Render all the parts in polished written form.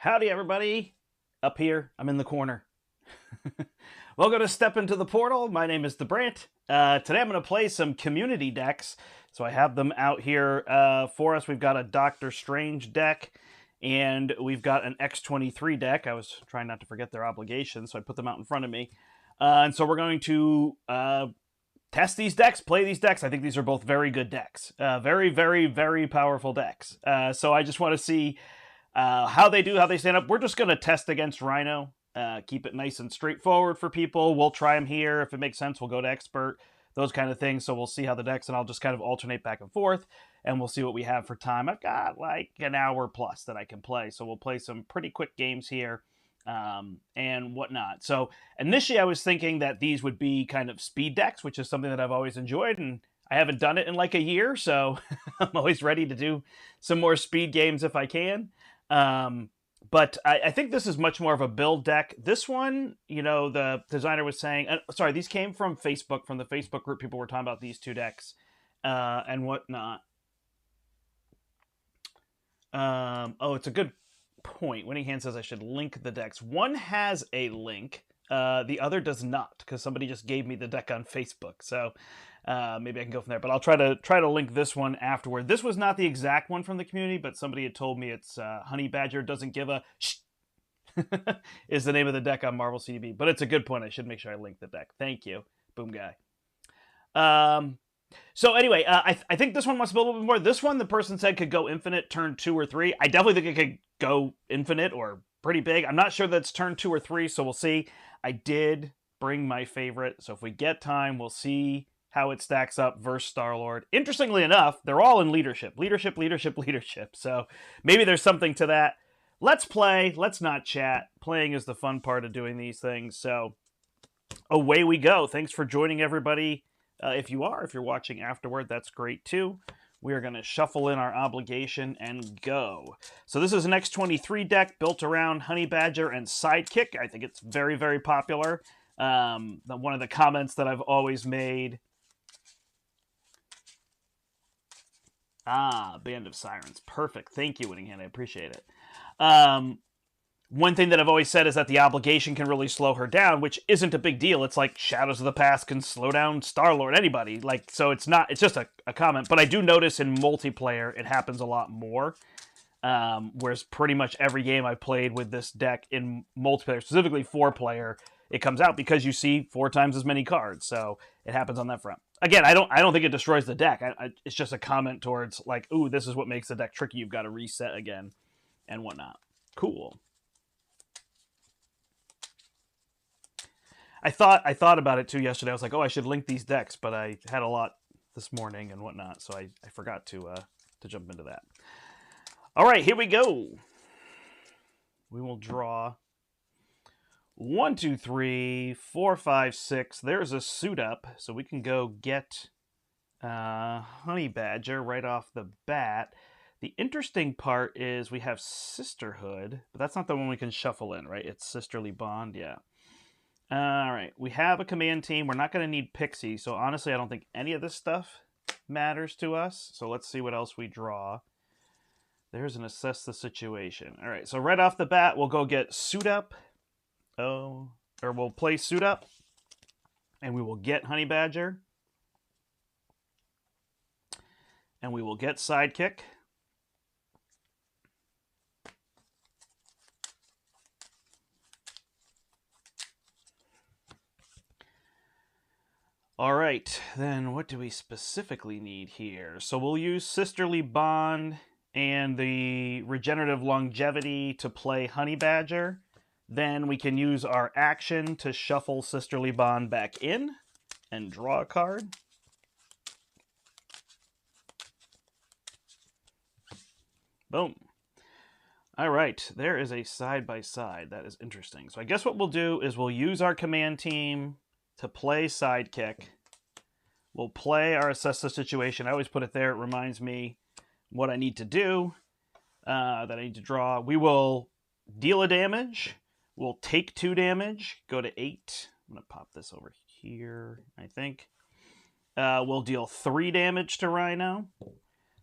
Howdy, everybody. Up here, I'm in the corner. Welcome to Step Into the Portal. My name is The Brant. Today I'm going to play some community decks. So I have them out here for us. We've got a Doctor Strange deck, and we've got an X-23 deck. I was trying not to forget their obligations, so I put them out in front of me. And so we're going to test these decks, play these decks. I think these are both very good decks. Very, very, very powerful decks. So I just want to see how they do, how they stand up. We're just going to test against Rhino. Keep it nice and straightforward for people. We'll try them here. If it makes sense, we'll go to Expert, those kind of things. So we'll see how the decks, and I'll just kind of alternate back and forth, and we'll see what we have for time. I've got like an hour plus that I can play. So we'll play some pretty quick games here and whatnot. So initially I was thinking that these would be kind of speed decks, which is something that I've always enjoyed, and I haven't done it in like a year, so I'm always ready to do some more speed games if I can. But I think this is much more of a build deck. This one, you know, the designer was saying, sorry, these came from Facebook, from the Facebook group. People were talking about these two decks and whatnot. Oh, it's a good point. Winning Hand says I should link the decks. One has a link. The other does not, because somebody just gave me the deck on Facebook. So maybe I can go from there. But I'll try to link this one afterward. This was not the exact one from the community, but somebody had told me it's Honey Badger Doesn't Give a Shh is the name of the deck on Marvel CDB. But it's a good point. I should make sure I link the deck. Thank you, Boom Guy. So anyway, I think this one must build a little bit more. This one, the person said, could go infinite turn 2 or 3. I definitely think it could go infinite or pretty big. I'm not sure that's turn 2 or 3, so we'll see. I did bring my favorite, so if we get time, we'll see how it stacks up versus Star-Lord. Interestingly enough, they're all in leadership. Leadership, leadership, leadership. So maybe there's something to that. Let's play. Let's not chat. Playing is the fun part of doing these things. So away we go. Thanks for joining, everybody. If you're watching afterward, that's great too. We are going to shuffle in our obligation and go. So this is an X-23 deck built around Honey Badger and Sidekick. I think it's very, very popular. One of the comments that I've always made. Band of Sirens. Perfect. Thank you, Winning Hand. I appreciate it. One thing that I've always said is that the obligation can really slow her down, which isn't a big deal. It's like Shadows of the Past can slow down Star-Lord, anybody. Like, so it's just a comment. But I do notice in multiplayer, it happens a lot more. Whereas pretty much every game I've played with this deck in multiplayer, specifically 4-player, it comes out because you see 4 times as many cards. So it happens on that front. Again, I don't think it destroys the deck. It's just a comment towards like, ooh, this is what makes the deck tricky. You've got to reset again and whatnot. Cool. I thought about it too yesterday. I was like, oh, I should link these decks, but I had a lot this morning and whatnot, so I forgot to jump into that. All right, here we go. We will draw 1, 2, 3, 4, 5, 6. There's a suit up, so we can go get Honey Badger right off the bat. The interesting part is we have Sisterhood, but that's not the one we can shuffle in, right? It's Sisterly Bond, yeah. All right, we have a command team. We're not going to need Pixie, so honestly, I don't think any of this stuff matters to us. So let's see what else we draw. There's an Assess the Situation. All right, so right off the bat, we'll go get Suit Up. Or we'll play Suit Up, and we will get Honey Badger. And we will get Sidekick. All right, then what do we specifically need here? So we'll use Sisterly Bond and the Regenerative Longevity to play Honey Badger. Then we can use our action to shuffle Sisterly Bond back in and draw a card. Boom. All right, there is a side-by-side. That is interesting. So I guess what we'll do is we'll use our command team to play Sidekick. We'll play our Assess the Situation. I always put it there. It reminds me what I need to do, that I need to draw. We will deal a damage. We'll take 2 damage, go to 8. I'm going to pop this over here, I think. We'll deal 3 damage to Rhino.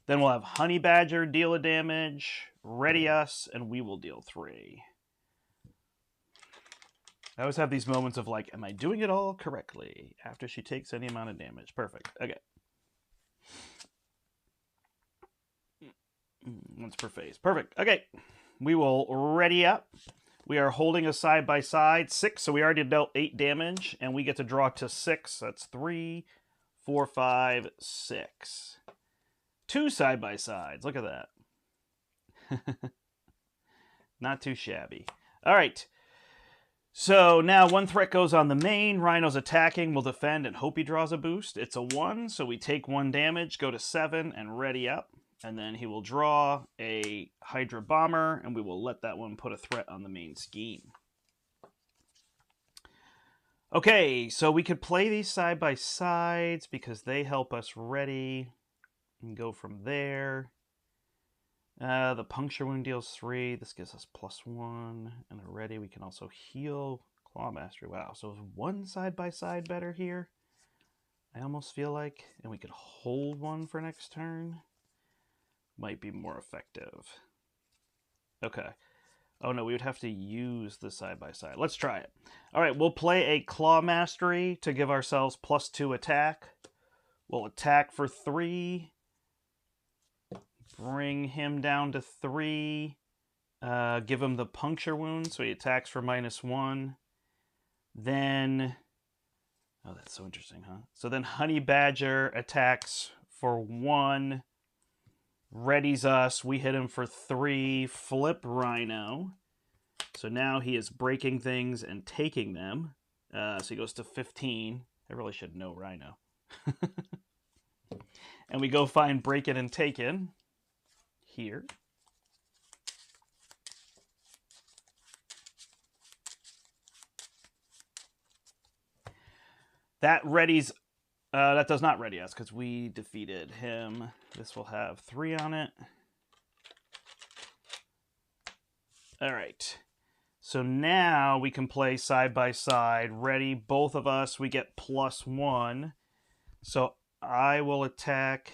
Then we'll have Honey Badger deal a damage. ready us, and we will deal 3. I always have these moments of like, am I doing it all correctly? After she takes any amount of damage. Perfect. Okay. Once per phase. Perfect. Okay. We will ready up. We are holding a side-by-side. 6, so we already dealt 8 damage, and we get to draw to 6. That's 3, 4, 5, 6. 2 side-by-sides. Look at that. Not too shabby. All right. So now 1 threat goes on the main. Rhino's attacking. We'll defend and hope he draws a boost. It's a 1, so we take 1 damage, go to 7, and ready up. And then he will draw a Hydra Bomber, and we will let that one put a threat on the main scheme. Okay, so we could play these side-by-sides because they help us ready and go from there. The Puncture Wound deals 3. This gives us +1. And a ready, we can also heal Claw Mastery. Wow, so is 1 side-by-side better here? I almost feel like. And we could hold 1 for next turn. Might be more effective. Okay. Oh no, we would have to use the side-by-side. Let's try it. All right, we'll play a Claw Mastery to give ourselves +2 attack. We'll attack for 3. Bring him down to 3. Give him the Puncture Wound, so he attacks for -1. Then... Oh, that's so interesting, huh? So then Honey Badger attacks for 1. Readies us. We hit him for 3. Flip Rhino. So now he is breaking things and taking them. So he goes to 15. I really should know Rhino. And we go find Break It and Take It here. That readies... that does not ready us because we defeated him. This will have 3 on it. All right. So now we can play side-by-side. Ready, both of us. We get +1. So I will attack.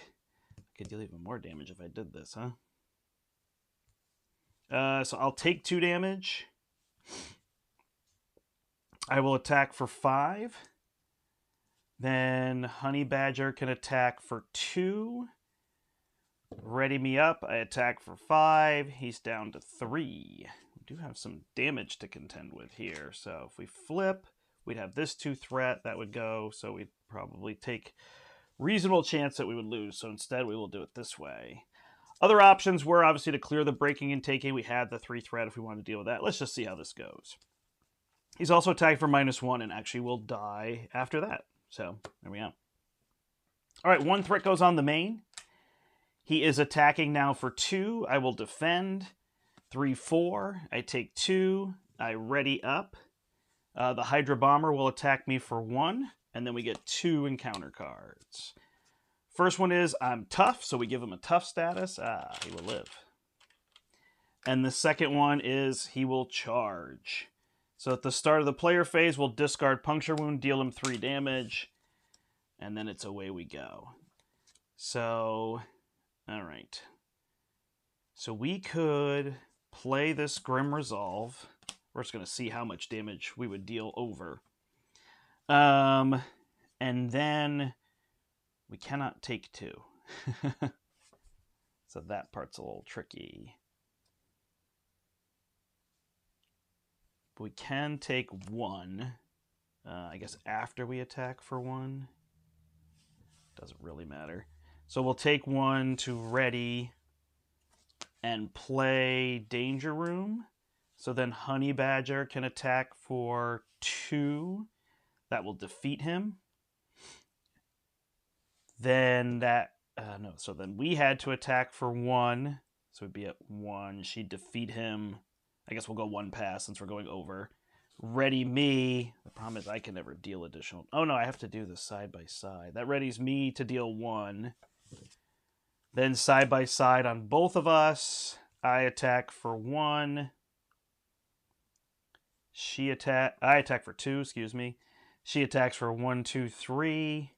I could deal even more damage if I did this, huh? So I'll take 2 damage. I will attack for 5. Then Honey Badger can attack for 2. Ready me up. I attack for 5. He's down to 3. We do have some damage to contend with here. So if we flip, we'd have this 2 threat. That would go. So we'd probably take reasonable chance that we would lose. So instead, we will do it this way. Other options were obviously to clear the breaking and taking. We had the 3 threat if we wanted to deal with that. Let's just see how this goes. He's also attacked for -1 and actually will die after that. So, there we go. All right, 1 threat goes on the main. He is attacking now for 2. I will defend. 3, 4. I take 2. I ready up. The Hydra Bomber will attack me for 1. And then we get 2 encounter cards. First one is I'm tough, so we give him a tough status. He will live. And the second one is he will charge. So at the start of the player phase, we'll discard Puncture Wound, deal him 3 damage, and then it's away we go. So, all right. So we could play this Grim Resolve. We're just going to see how much damage we would deal over. And then we cannot take 2. So that part's a little tricky. But we can take 1, I guess, after we attack for 1. Doesn't really matter. So we'll take 1 to ready and play Danger Room. So then Honey Badger can attack for 2. That will defeat him. Then that, no, so then we had to attack for 1. So it'd be at 1. She'd defeat him. I guess we'll go 1 pass since we're going over. Ready me. The problem is I can never deal additional. Oh no, I have to do this side-by-side. That readies me to deal 1. Then side-by-side on both of us. I attack for 1. I attack for 2, excuse me. She attacks for 1, 2, 3.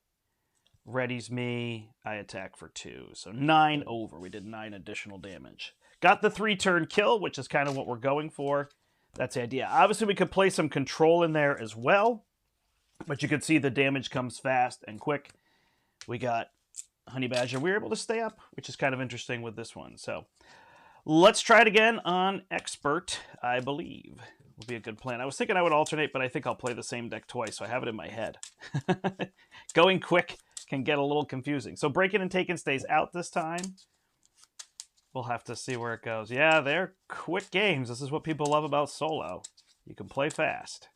Readies me. I attack for 2. So 9 over. We did 9 additional damage. Got the 3-turn kill, which is kind of what we're going for. That's the idea. Obviously, we could play some control in there as well, but you can see the damage comes fast and quick. We got Honey Badger. We were able to stay up, which is kind of interesting with this one. So let's try it again on Expert, I believe. Will be a good plan. I was thinking I would alternate, but I think I'll play the same deck twice, so I have it in my head. Going quick can get a little confusing. So Breaking and Taken stays out this time. We'll have to see where it goes. Yeah, they're quick games. This is what people love about solo. You can play fast.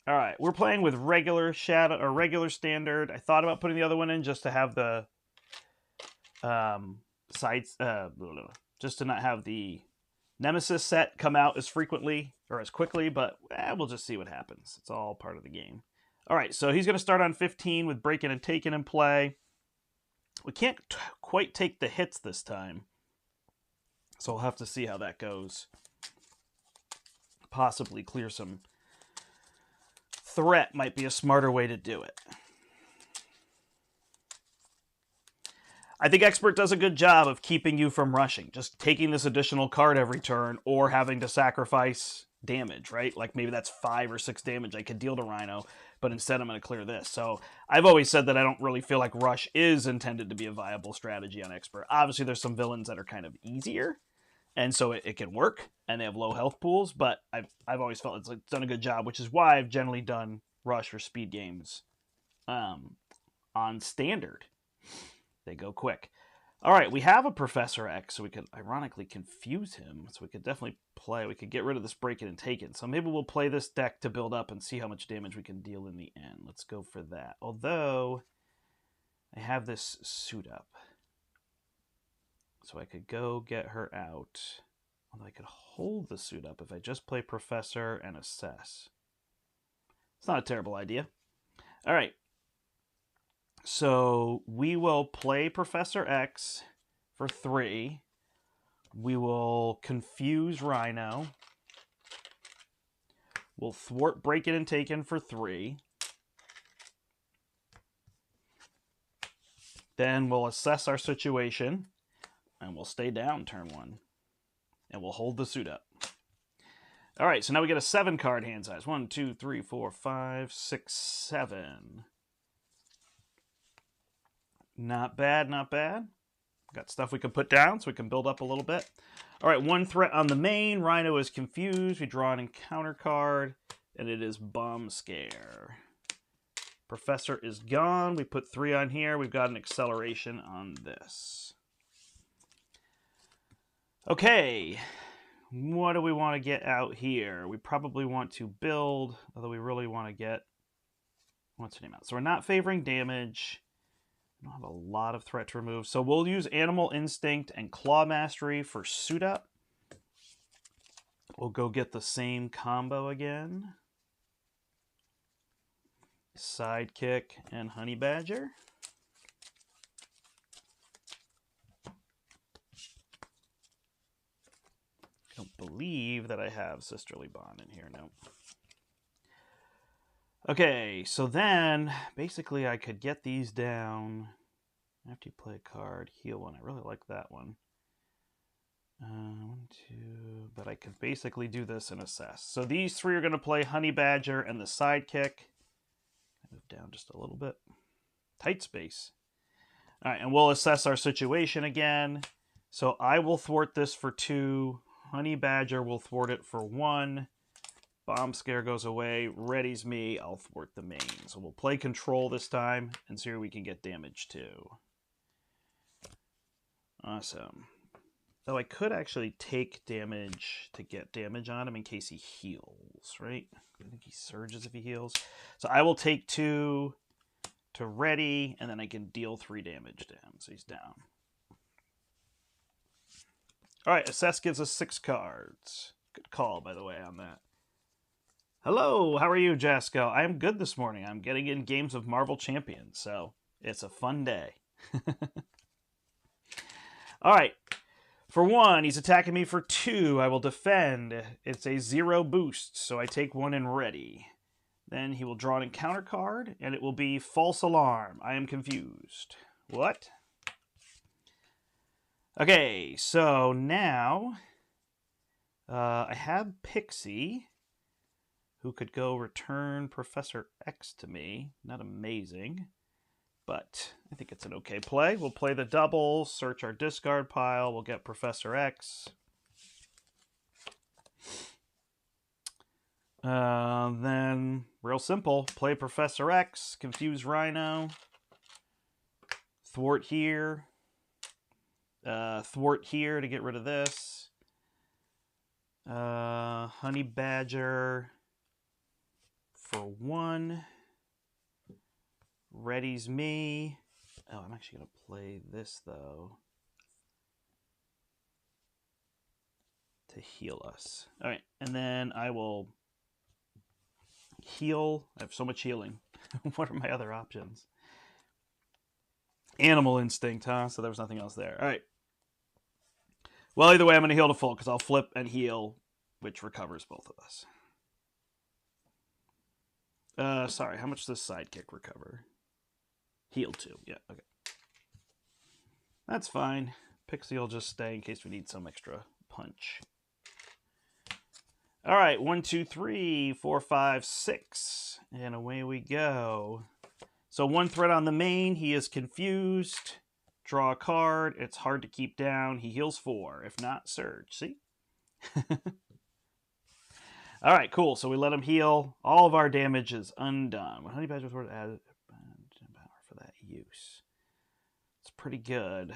All right, we're playing with regular shadow or regular standard. I thought about putting the other one in just to have the sides, just to not have the Nemesis set come out as frequently or as quickly, but we'll just see what happens. It's all part of the game. All right, so he's going to start on 15 with Breaking and Taken in play. We can't quite take the hits this time, so we'll have to see how that goes. Possibly clear some threat might be a smarter way to do it. I think Expert does a good job of keeping you from rushing, just taking this additional card every turn or having to sacrifice damage, right? Like maybe that's 5 or 6 damage I could deal to Rhino, but instead I'm going to clear this. So I've always said that I don't really feel like Rush is intended to be a viable strategy on Expert. Obviously there's some villains that are kind of easier, and so it can work, and they have low health pools, but I've always felt it's done a good job, which is why I've generally done Rush or speed games on standard. They go quick. All right, we have a Professor X, so we could ironically confuse him. So we could definitely play. We could get rid of this Breaking and Taken. So maybe we'll play this deck to build up and see how much damage we can deal in the end. Let's go for that. Although, I have this suit up. So I could go get her out. Although I could hold the suit up if I just play Professor and assess. It's not a terrible idea. All right. So we will play Professor X for 3. We will confuse Rhino. We'll thwart Breaking and Taken for 3. Then we'll assess our situation. And we'll stay down turn 1. And we'll hold the suit up. All right, so now we get a 7-card hand size. 1, 2, 3, 4, 5, 6, 7. Not bad, not bad. Got stuff we can put down so we can build up a little bit. All right, 1 threat on the main. Rhino is confused. We draw an encounter card, and it is Bomb Scare. Professor is gone. We put 3 on here. We've got an acceleration on this. Okay, what do we want to get out here? We probably want to build, although we really want to get, what's her name out? So we're not favoring damage. We don't have a lot of threat to remove. So we'll use Animal Instinct and Claw Mastery for suit up. We'll go get the same combo again. Sidekick and Honey Badger. I don't believe that I have Sisterly Bond in here, no. Okay, so then, basically I could get these down after you play a card, heal one. I really like that one. 1, 2, but I could basically do this and assess. So these 3 are going to play Honey Badger and the Sidekick. Move down just a little bit. Tight space. All right, and we'll assess our situation again. So I will thwart this for 2. Honey Badger will thwart it for 1. Bomb Scare goes away. Ready's me. I'll thwart the main. So we'll play control this time and see where we can get damage to. Awesome. Though I could actually take damage to get damage on him in case he heals, right? I think he surges if he heals. So I will take 2 to ready, and then I can deal 3 damage to him. So he's down. All right, assess gives us 6 cards. Good call, by the way, on that. Hello, how are you, Jasco? I am good this morning. I'm getting in games of Marvel Champions, so it's a fun day. All right, for 1, he's attacking me for 2. I will defend. It's a 0 boost, so I take 1 and ready. Then he will draw an encounter card, and it will be False Alarm. I am confused. What? Okay, so now I have Pixie, who could go return Professor X to me. Not amazing, but I think it's an okay play. We'll play the double, search our discard pile, we'll get Professor X. Then, real simple, play Professor X, confuse Rhino, thwart here, thwart here to get rid of this, Honey Badger for 1, readies me. Oh, I'm actually going to play this, though, to heal us. All right, and then I will heal. I have so much healing. What are my other options? Animal Instinct, huh? So there was nothing else there. All right. Well, either way, I'm going to heal to full because I'll flip and heal, which recovers both of us. Sorry, how much does Sidekick recover? Heal 2. Yeah, okay. That's fine. Pixie will just stay in case we need some extra punch. All right, 1, 2, 3, 4, 5, 6. And away we go. So 1 threat on the main. He is confused. Draw a card. It's hard to keep down. He heals 4. If not, Surge. See? All right, cool. So we let him heal. All of our damage is undone. When Honey Badger was added power for that use. It's pretty good.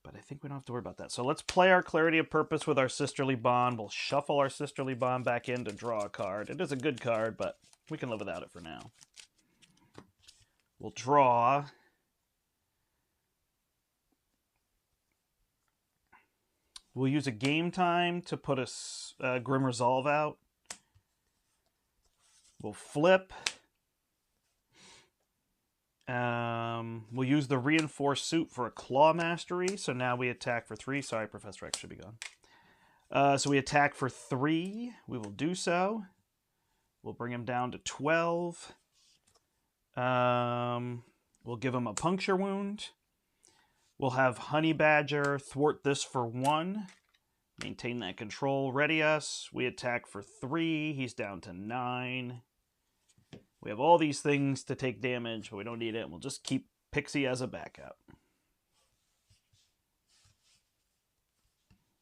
But I think we don't have to worry about that. So let's play our Clarity of Purpose with our Sisterly Bond. We'll shuffle our Sisterly Bond back in to draw a card. It is a good card, but we can live without it for now. We'll draw. We'll use a Game Time to put a Grim Resolve out. We'll flip. We'll use the Reinforced Suit for a Claw Mastery. So now we attack for 3. Sorry, Professor X should be gone. So we attack for 3. We will do so. We'll bring him down to 12. We'll give him a Puncture Wound. We'll have Honey Badger thwart this for 1. Maintain that control. Ready us. We attack for 3. He's down to 9. We have all these things to take damage, but we don't need it. We'll just keep Pixie as a backup.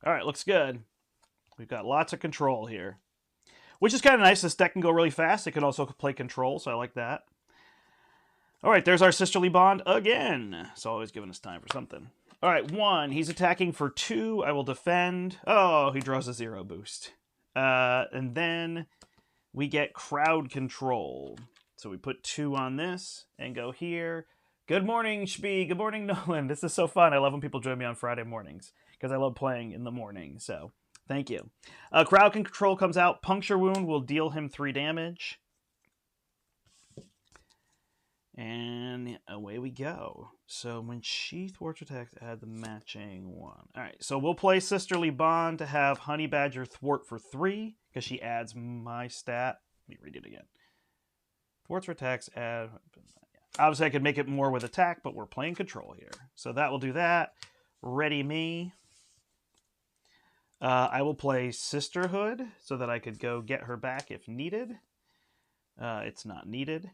All right, looks good. We've got lots of control here, which is kind of nice. This deck can go really fast. It can also play control, so I like that. All right, there's our Sisterly Bond again. It's always giving us time for something. All right, 1. He's attacking for 2. I will defend. Oh, he draws a 0 boost. And then we get Crowd Control. So we put 2 on this and go here. Good morning, Shbee. Good morning, Nolan. This is so fun. I love when people join me on Friday mornings because I love playing in the morning. So thank you. Crowd Control comes out. Puncture Wound will deal him 3 damage. And away we go. So when she thwarts attacks, add the matching 1. All right, so we'll play Sisterly Bond to have Honey Badger thwart for 3 because she adds my stat. Let me read it again. Thwarts for attacks, add. Obviously, I could make it more with attack, but we're playing control here. So that will do that. Ready me. I will play Sisterhood so that I could go get her back if needed. It's not needed.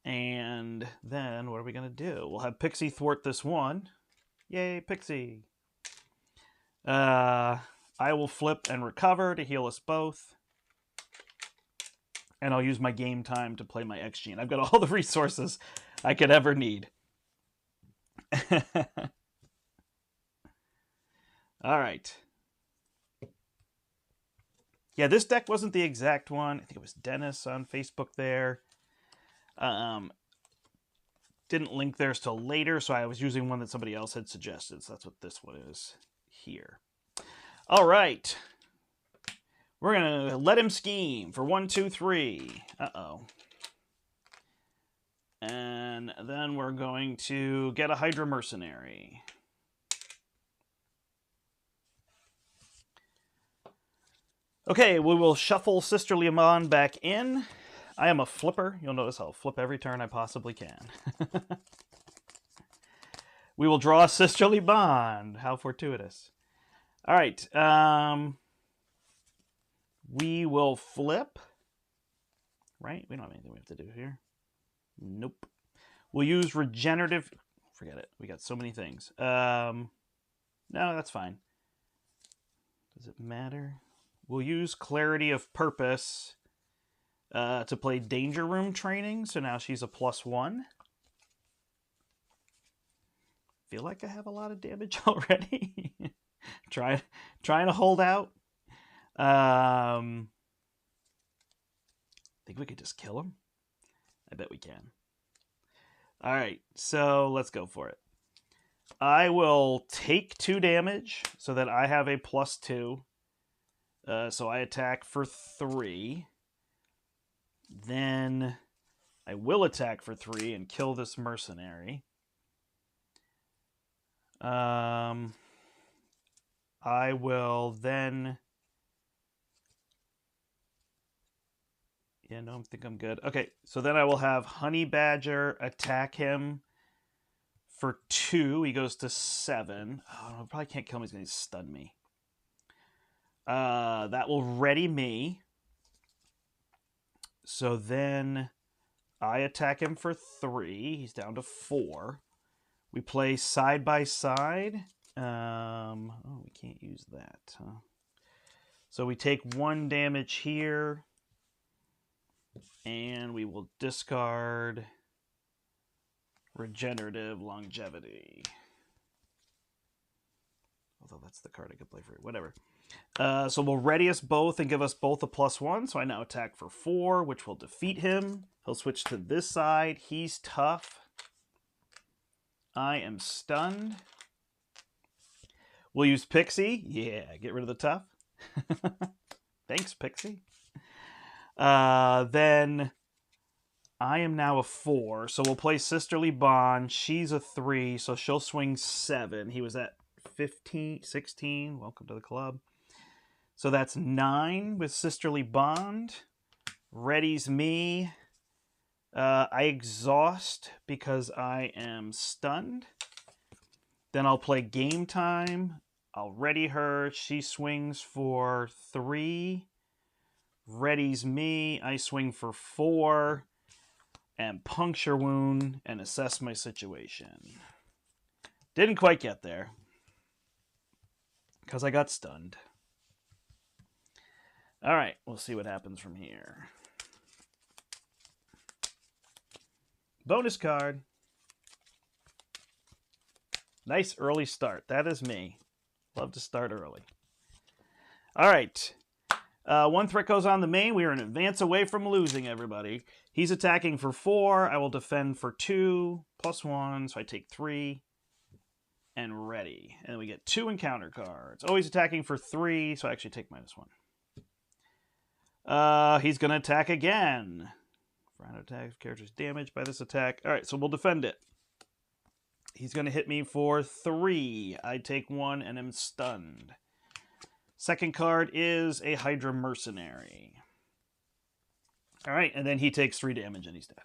And then what are we going to do? We'll have Pixie thwart this 1. Yay, Pixie. I will flip and recover to heal us both. And I'll use my Game Time to play my X-Gene. I've got all the resources I could ever need. All right. Yeah, this deck wasn't the exact one. I think it was Dennis on Facebook there. Didn't link theirs till later, so I was using one that somebody else had suggested. So that's what this one is here. All right. We're going to let him scheme for 1, 2, 3. Uh-oh. And then we're going to get a Hydra Mercenary. Okay, we will shuffle Sisterly Bond back in. I am a flipper. You'll notice I'll flip every turn I possibly can. We will draw a sisterly bond. How fortuitous. All right. We will flip. Right? We don't have anything we have to do here. Nope. We'll use regenerative. Forget it. We got so many things. No, that's fine. Does it matter? We'll use clarity of purpose to play danger room training. So now she's a +1. Feel like I have a lot of damage already. trying to hold out. Think we could just kill him? I bet we can. All right, so let's go for it. I will take 2 damage so that I have a +2. So I attack for 3. Then I will attack for 3 and kill this mercenary. I will then... Yeah, no, I think I'm good. Okay, so then I will have Honey Badger attack him for 2. He goes to 7. Oh, I probably can't kill him. He's going to stun me. That will ready me. So then I attack him for 3. He's down to 4. We play side by side. Oh, we can't use that. Huh? So we take 1 damage here. And we will discard Regenerative Longevity. Although that's the card I could play for it. Whatever. So we'll ready us both and give us both a +1. So I now attack for 4, which will defeat him. He'll switch to this side. He's tough. I am stunned. We'll use Pixie. Yeah, get rid of the tough. Thanks, Pixie. Then I am now a 4. So we'll play Sisterly Bond. She's a 3, so she'll swing 7. He was at 15, 16. Welcome to the club. So that's 9 with Sisterly Bond. Readies me. I exhaust because I am stunned. Then I'll play Game Time. I'll ready her. She swings for 3. Readies me. I swing for 4. And Puncture Wound and assess my situation. Didn't quite get there. Because I got stunned. Alright, we'll see what happens from here. Bonus card. Nice early start. That is me. Love to start early. Alright. 1 threat goes on the main. We are an advance away from losing, everybody. He's attacking for 4. I will defend for 2. +1, so I take 3. And ready. And we get 2 encounter cards. Always attacking for 3, so I actually take -1. He's going to attack again. Round attack, character's damaged by this attack. Alright, so we'll defend it. He's going to hit me for 3. I take 1 and am stunned. Second card is a Hydra Mercenary. Alright, and then he takes 3 damage and he's dead.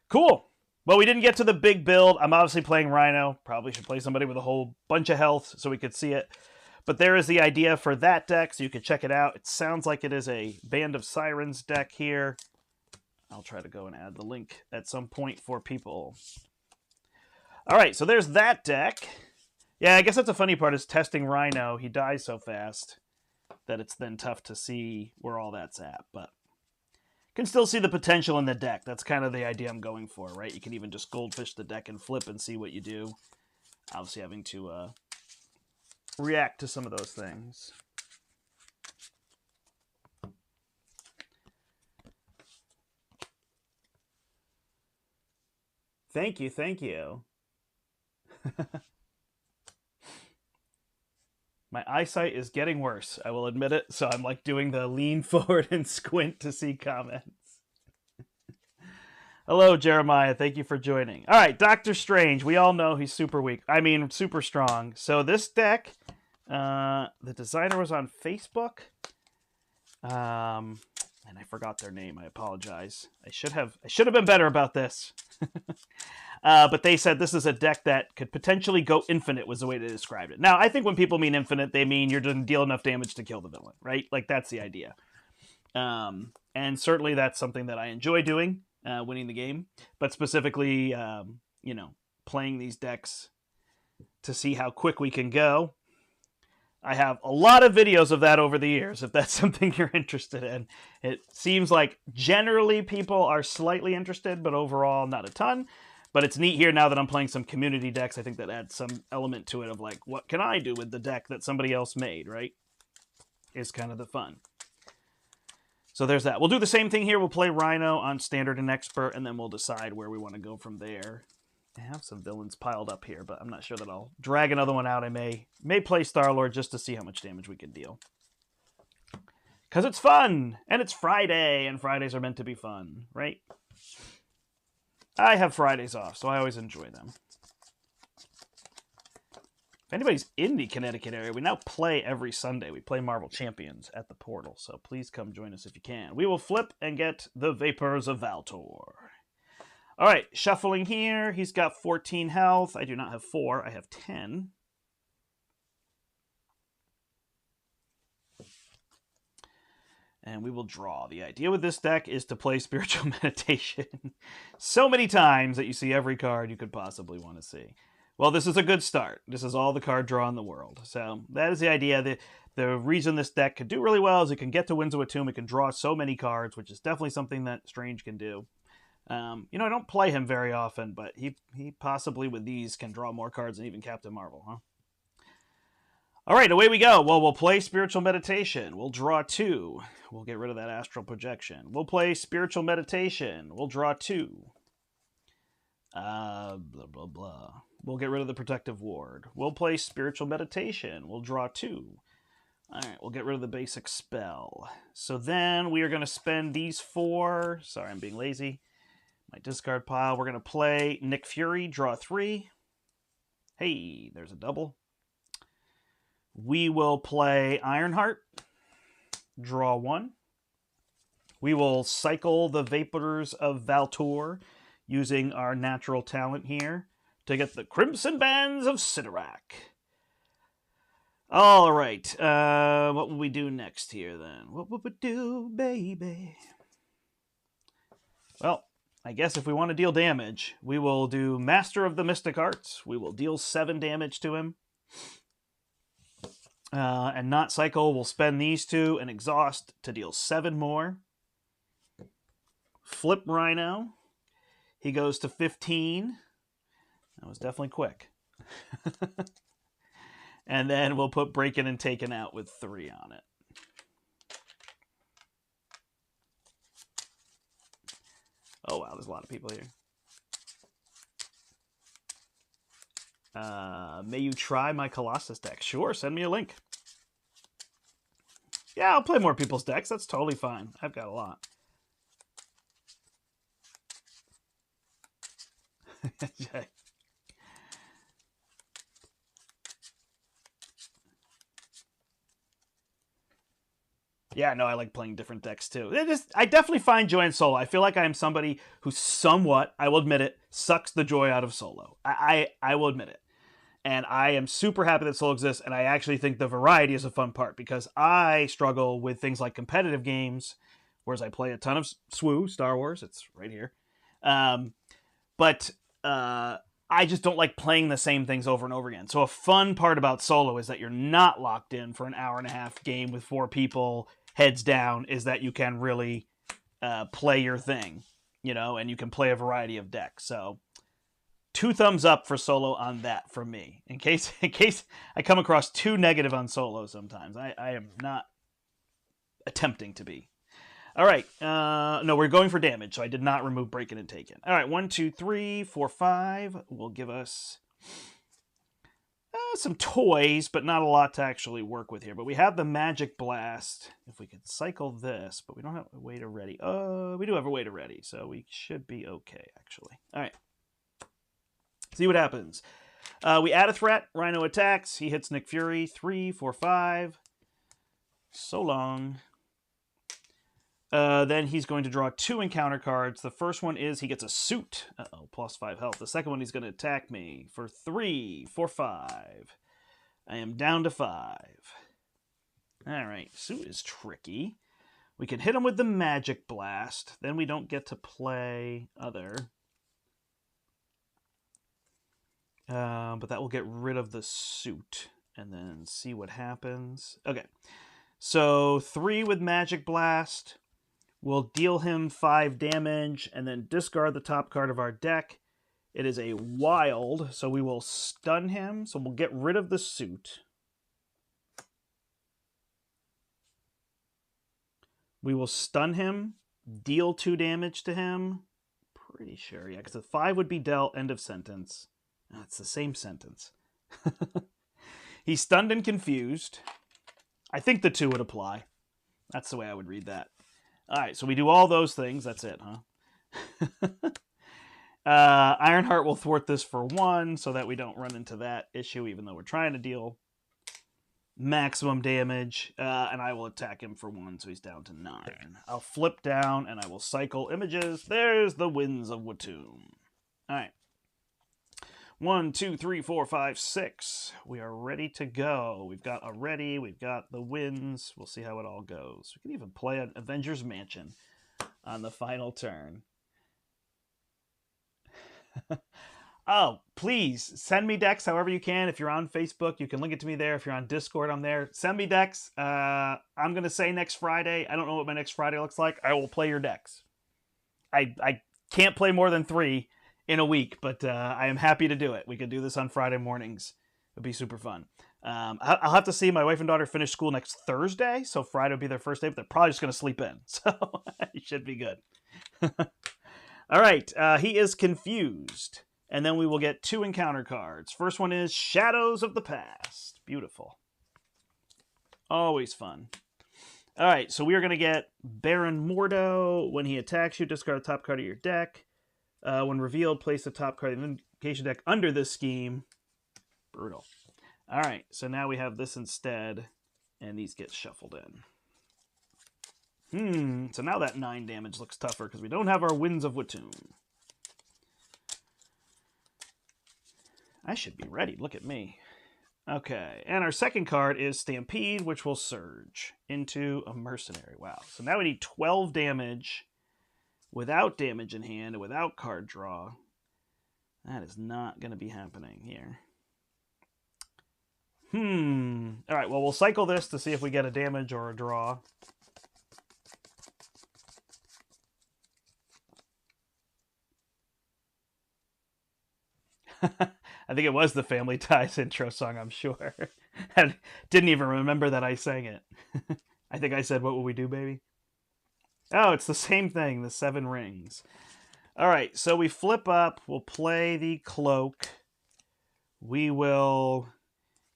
Cool! Well, we didn't get to the big build. I'm obviously playing Rhino. Probably should play somebody with a whole bunch of health so we could see it. But there is the idea for that deck, so you can check it out. It sounds like it is a Band of Sirens deck here. I'll try to go and add the link at some point for people. Alright, so there's that deck. Yeah, I guess that's the funny part is testing Rhino. He dies so fast that it's then tough to see where all that's at. But can still see the potential in the deck. That's kind of the idea I'm going for, right? You can even just goldfish the deck and flip and see what you do. Obviously having to react to some of those things. Thank you, thank you. My eyesight is getting worse, I will admit it. So I'm like doing the lean forward and squint to see comments. Hello, Jeremiah. Thank you for joining. All right, Doctor Strange. We all know he's super weak. I mean, super strong. So this deck, the designer was on Facebook. I and I forgot their name. I apologize. I should have been better about this. But they said this is a deck that could potentially go infinite, was the way they described it. Now, I think when people mean infinite, they mean you're going to deal enough damage to kill the villain, right? Like, that's the idea. And certainly that's something that I enjoy doing, winning the game. But specifically, you know, playing these decks to see how quick we can go. I have a lot of videos of that over the years, if that's something you're interested in. It seems like generally people are slightly interested, but overall not a ton. But it's neat here now that I'm playing some community decks. I think that adds some element to it of like, what can I do with the deck that somebody else made, right? Is kind of the fun. So there's that. We'll do the same thing here. We'll play Rhino on Standard and Expert, and then we'll decide where we want to go from there. I have some villains piled up here, but I'm not sure that I'll drag another one out. I may play Star-Lord just to see how much damage we can deal. Because it's fun! And it's Friday, and Fridays are meant to be fun, right? I have Fridays off, so I always enjoy them. If anybody's in the Connecticut area, we now play every Sunday. We play Marvel Champions at the Portal, so please come join us if you can. We will flip and get the Vapors of Valtor. All right, shuffling here. He's got 14 health. I do not have 4. I have 10. And we will draw. The idea with this deck is to play Spiritual Meditation so many times that you see every card you could possibly want to see. Well, this is a good start. This is all the card draw in the world. So that is the idea. The reason this deck could do really well is it can get to Winds of Tomb. It can draw so many cards, which is definitely something that Strange can do. You know, I don't play him very often, but he possibly with these can draw more cards than even Captain Marvel, huh? All right, away we go. Well, we'll play Spiritual Meditation. We'll draw 2. We'll get rid of that Astral Projection. We'll play Spiritual Meditation. We'll draw 2. Blah, blah, blah. We'll get rid of the Protective Ward. We'll play Spiritual Meditation. We'll draw 2. All right, we'll get rid of the basic spell. So then we are going to spend these 4. Sorry, I'm being lazy. My discard pile. We're going to play Nick Fury, draw 3. Hey, there's a double. We will play Ironheart, draw 1. We will cycle the Vapors of Valtor using our natural talent here to get the Crimson Bands of Sidorak. All right, what will we do next here then? What will we do, baby? Well, I guess if we want to deal damage, we will do Master of the Mystic Arts. We will deal 7 damage to him. And not cycle, we'll spend these 2 and exhaust to deal 7 more. Flip Rhino. He goes to 15. That was definitely quick. And then we'll put Breaking and Taken out with 3 on it. Oh, wow, there's a lot of people here. May you try my Colossus deck. Sure, send me a link. Yeah, I'll play more people's decks. That's totally fine. I've got a lot. Yeah, no, I like playing different decks too. I definitely find joy in solo. I feel like I am somebody who somewhat, I will admit it, sucks the joy out of solo. I will admit it. And I am super happy that solo exists, and I actually think the variety is a fun part, because I struggle with things like competitive games, whereas I play a ton of SWU, Star Wars, it's right here. But I just don't like playing the same things over and over again. So a fun part about solo is that you're not locked in for an hour-and-a-half game with 4 people, heads down, is that you can really play your thing, you know, and you can play a variety of decks. So 2 thumbs up for solo on that from me. In case I come across too negative on solo sometimes. I am not attempting to be. All right. No, we're going for damage, so I did not remove Breaking and Taken. All right, 1, 2, 3, 4, 5 will give us some toys, but not a lot to actually work with here. But we have the Magic Blast. If we could cycle this, but we don't have a way to ready. We do have a way to ready, so we should be okay, actually. All right. See what happens. We add a threat. Rhino attacks. He hits Nick Fury. 3, 4, 5. So long. Then he's going to draw 2 encounter cards. The first one is he gets a suit. Uh-oh, plus 5 health. The second one, he's going to attack me for 3, for 5. I am down to 5. All right, suit is tricky. We can hit him with the Magic Blast. Then we don't get to play other. But that will get rid of the suit. And then see what happens. Okay, so 3 with Magic Blast. We'll deal him 5 damage and then discard the top card of our deck. It is a wild, so we will stun him. So we'll get rid of the suit. We will stun him, deal 2 damage to him. Pretty sure, yeah, because the 5 would be dealt, end of sentence. Oh, it's the same sentence. He's stunned and confused. I think the 2 would apply. That's the way I would read that. All right, so we do all those things. That's it, huh? Ironheart will thwart this for 1 so that we don't run into that issue, even though we're trying to deal maximum damage. And I will attack him for 1, so he's down to 9. I'll flip down, and I will cycle images. There's the Winds of Watoomb. All right. 1, 2, 3, 4, 5, 6. We are ready to go. We've got a ready. We've got the winds. We'll see how it all goes. We can even play an Avengers Mansion on the final turn. Oh, please send me decks however you can. If you're on Facebook, you can link it to me there. If you're on Discord, I'm there. Send me decks. I'm going to say next Friday. I don't know what my next Friday looks like. I will play your decks. I can't play more than 3 in a week, but I am happy to do it. We could do this on Friday mornings. It'd be super fun. I'll have to see. My wife and daughter finish school next Thursday, so Friday will be their first day, but they're probably just going to sleep in, so it should be good. All right, he is confused, and then we will get 2 encounter cards. First one is Shadows of the Past. Beautiful. Always fun. All right, so we are going to get Baron Mordo. When he attacks you, discard the top card of your deck. When revealed, place the top card of the Invocation deck under this scheme. Brutal. All right, so now we have this instead, and these get shuffled in. So now that 9 damage looks tougher because we don't have our Winds of Watoomb. I should be ready. Look at me. Okay, and our second card is Stampede, which will surge into a Mercenary. Wow. So now we need 12 damage without damage in hand and without card draw. That is not going to be happening here. All right, well, we'll cycle this to see if we get a damage or a draw. I think it was the Family Ties intro song, I'm sure. I didn't even remember that I sang it. I think I said, "What will we do, baby?" Oh, it's the same thing, the 7 rings. All right, so we flip up. We'll play the Cloak. We will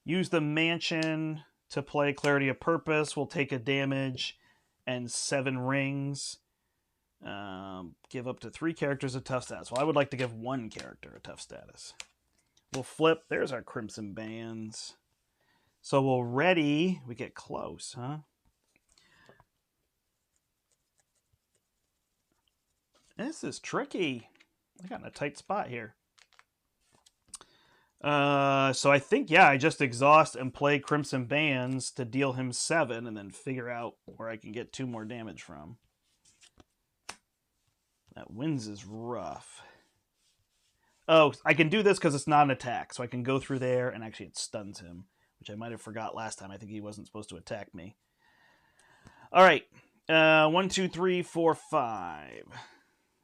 use the Mansion to play Clarity of Purpose. We'll take a damage and 7 rings. Give up to 3 characters a tough status. Well, I would like to give 1 character a tough status. We'll flip. There's our Crimson Bands. So we'll ready. We get close, huh? This is tricky. I got in a tight spot here. So I think, yeah, I just exhaust and play Crimson Bands to deal him 7 and then figure out where I can get 2 more damage from. That Winds is rough. Oh, I can do this because it's not an attack. So I can go through there and actually it stuns him, which I might have forgot last time. I think he wasn't supposed to attack me. All right. 1, 2, 3, 4, 5.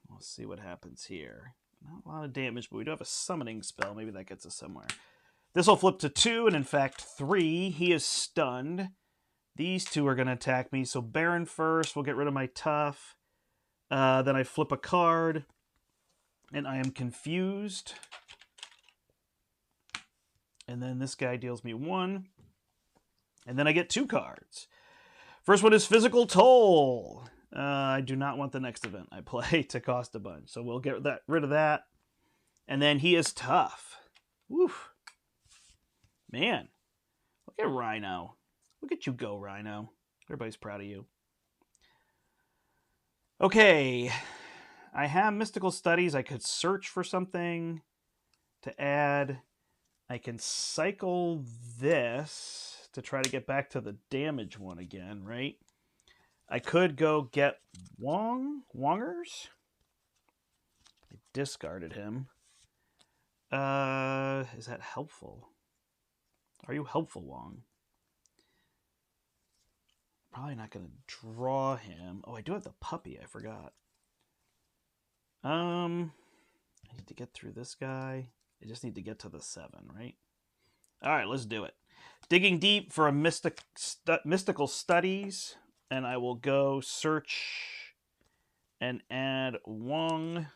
We'll see what happens here. Not a lot of damage, but we do have a summoning spell. Maybe that gets us somewhere. This will flip to 2, and in fact 3. He is stunned. These 2 are going to attack me. So Baron first. We'll get rid of my tough. Then I flip a card, and I am confused. And then this guy deals me 1. And then I get 2 cards. First one is Physical Toll. I do not want the next event I play to cost a bunch. So we'll get rid of that. And then he is tough. Woof. Man. Look at Rhino. Look at you go, Rhino. Everybody's proud of you. Okay, I have mystical studies. I could search for something to add. I can cycle this to try to get back to the damage one again, right? I could go get Wongers. I discarded him. Is that helpful? Are you helpful, Wong? Probably not going to draw him. Oh, I do have the puppy. I forgot. I need to get through this guy. I just need to get to the 7, right? All right, let's do it. Digging deep for a mystical studies, and I will go search and add Wong.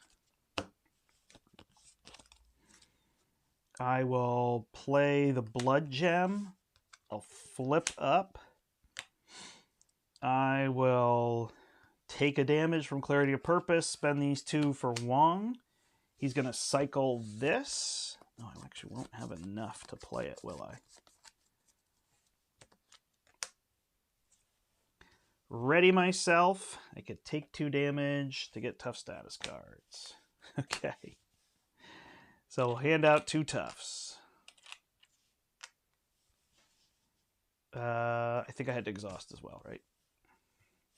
I will play the blood gem. I'll flip up. I will take a damage from Clarity of Purpose, spend these 2 for Wong. He's going to cycle this. No, I actually won't have enough to play it, will I? Ready myself. I could take 2 damage to get tough status cards. Okay. So we'll hand out 2 toughs. I think I had to exhaust as well, right?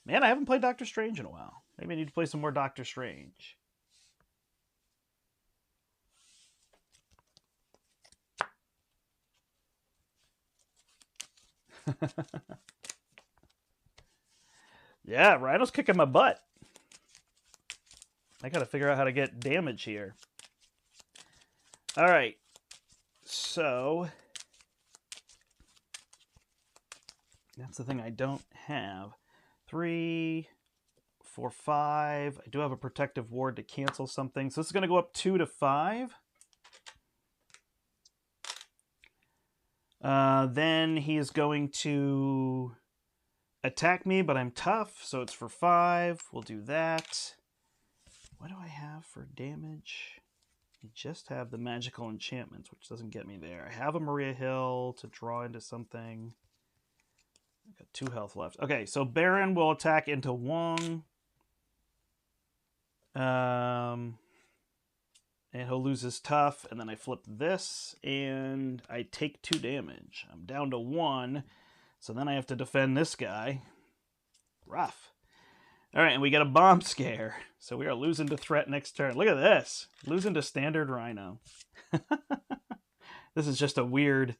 Man, I haven't played Doctor Strange in a while. Maybe I need to play some more Doctor Strange. Yeah, Rhino's kicking my butt. I gotta figure out how to get damage here. Alright. So that's the thing I don't have. 3, 4, 5. I do have a protective ward to cancel something. So this is going to go up 2 to 5. Then he is going to attack me, but I'm tough, so it's for 5. We'll do that. What do I have for damage? I just have the magical enchantments, which doesn't get me there. I have a Maria Hill to draw into something. I've got 2 health left. Okay, so Baron will attack into Wong. And he'll lose his tough, and then I flip this, and I take 2 damage. I'm down to 1, so then I have to defend this guy. Rough. All right, and we get a bomb scare. So we are losing to threat next turn. Look at this. Losing to standard Rhino. This is just a weird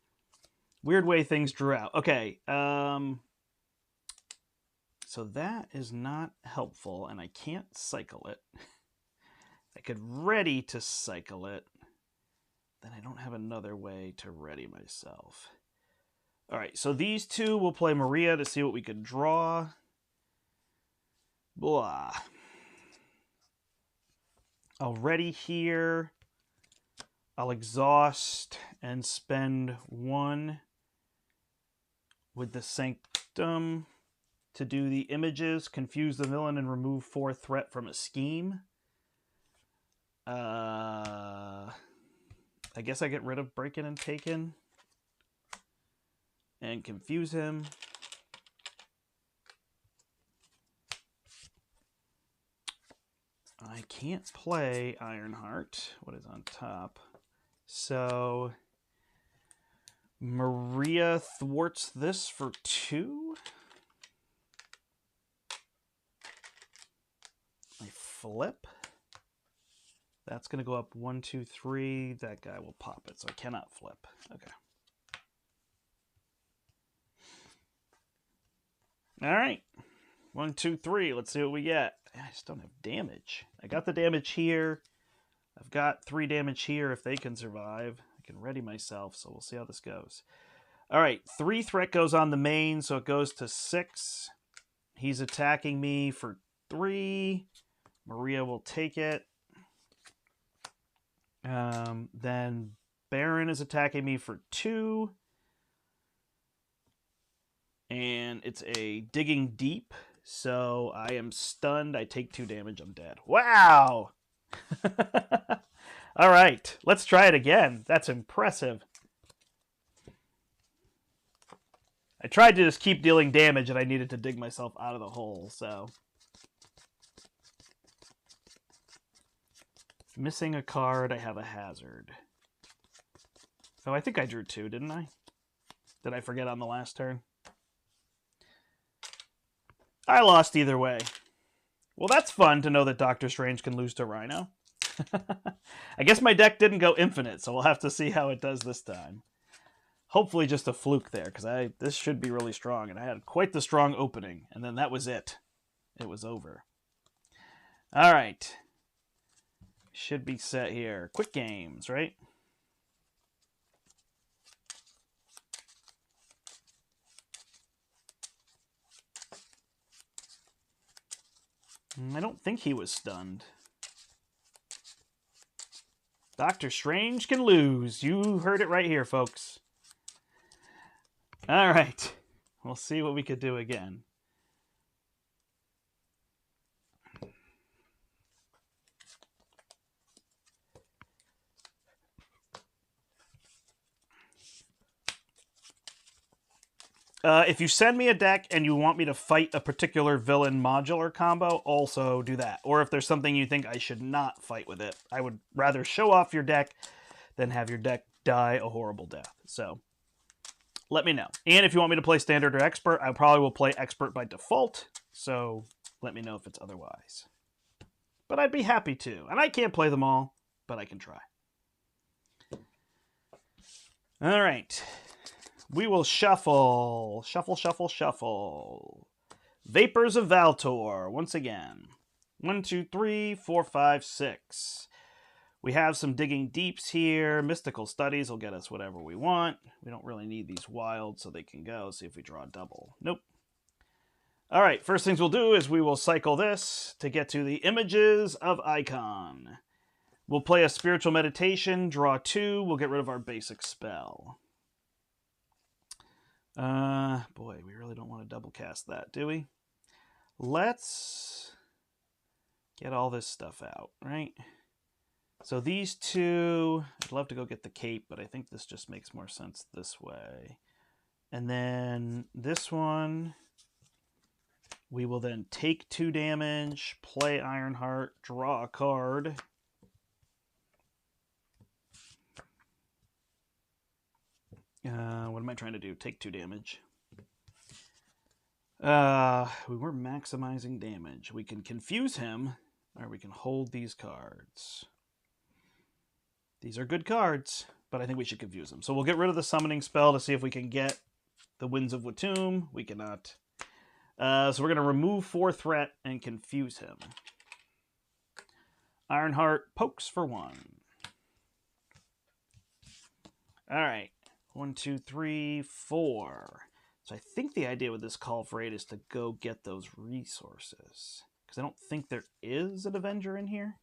way things drew out. Okay, so that is not helpful, and I can't cycle it. I could ready to cycle it. Then I don't have another way to ready myself. All right, so these 2 will play Maria to see what we could draw. Blah. I'll ready here. I'll exhaust and spend 1 with the Sanctum to do the images, confuse the villain, and remove 4 threat from a scheme. I guess I get rid of Breaking and Taken and confuse him. I can't play Ironheart. What is on top? So Maria thwarts this for 2. I flip. That's going to go up 1, 2, 3. That guy will pop it, so I cannot flip. Okay. All right. 1, 2, 3. Let's see what we get. I just don't have damage. I got the damage here. I've got 3 damage here if they can survive. I can ready myself, so we'll see how this goes. All right. 3 threat goes on the main, so it goes to 6. He's attacking me for 3. Maria will take it. Then Baron is attacking me for 2. And it's a digging deep. So I am stunned. I take 2 damage. I'm dead. Wow! All right. Let's try it again. That's impressive. I tried to just keep dealing damage, and I needed to dig myself out of the hole, so... Missing a card, I have a hazard. Oh, I think I drew 2, didn't I? Did I forget on the last turn? I lost either way. Well, that's fun to know that Doctor Strange can lose to Rhino. I guess my deck didn't go infinite, so we'll have to see how it does this time. Hopefully just a fluke there, because this should be really strong. And I had quite the strong opening, and then that was it. It was over. All right. Should be set here. Quick games, right? I don't think he was stunned. Doctor Strange can lose. You heard it right here, folks. All right. We'll see what we could do again. If you send me a deck and you want me to fight a particular villain modular combo, also do that. Or if there's something you think I should not fight with it, I would rather show off your deck than have your deck die a horrible death. So let me know. And if you want me to play Standard or Expert, I probably will play Expert by default. So let me know if it's otherwise. But I'd be happy to. And I can't play them all, but I can try. All right. We will shuffle. Shuffle, shuffle, shuffle. Vapors of Valtor, once again. 1, 2, 3, 4, 5, 6. We have some Digging Deeps here. Mystical Studies will get us whatever we want. We don't really need these wild, so they can go. See if we draw a double. Nope. All right, first things we'll do is we will cycle this to get to the Images of Icon. We'll play a Spiritual Meditation, draw 2. We'll get rid of our basic spell. Boy, we really don't want to double cast that, do we? Let's get all this stuff out, right? So these two, I'd love to go get the cape, but I think this just makes more sense this way. And then this one, we will then take 2 damage, play Ironheart, draw a card. What am I trying to do? Take 2 damage. We were maximizing damage. We can confuse him, or we can hold these cards. These are good cards, but I think we should confuse him. So we'll get rid of the summoning spell to see if we can get the Winds of Watum. We cannot. So we're going to remove 4 threat and confuse him. Ironheart pokes for 1. All right. 1, 2, 3, 4. So I think the idea with this call for 8 is to go get those resources. Because I don't think there is an Avenger in here.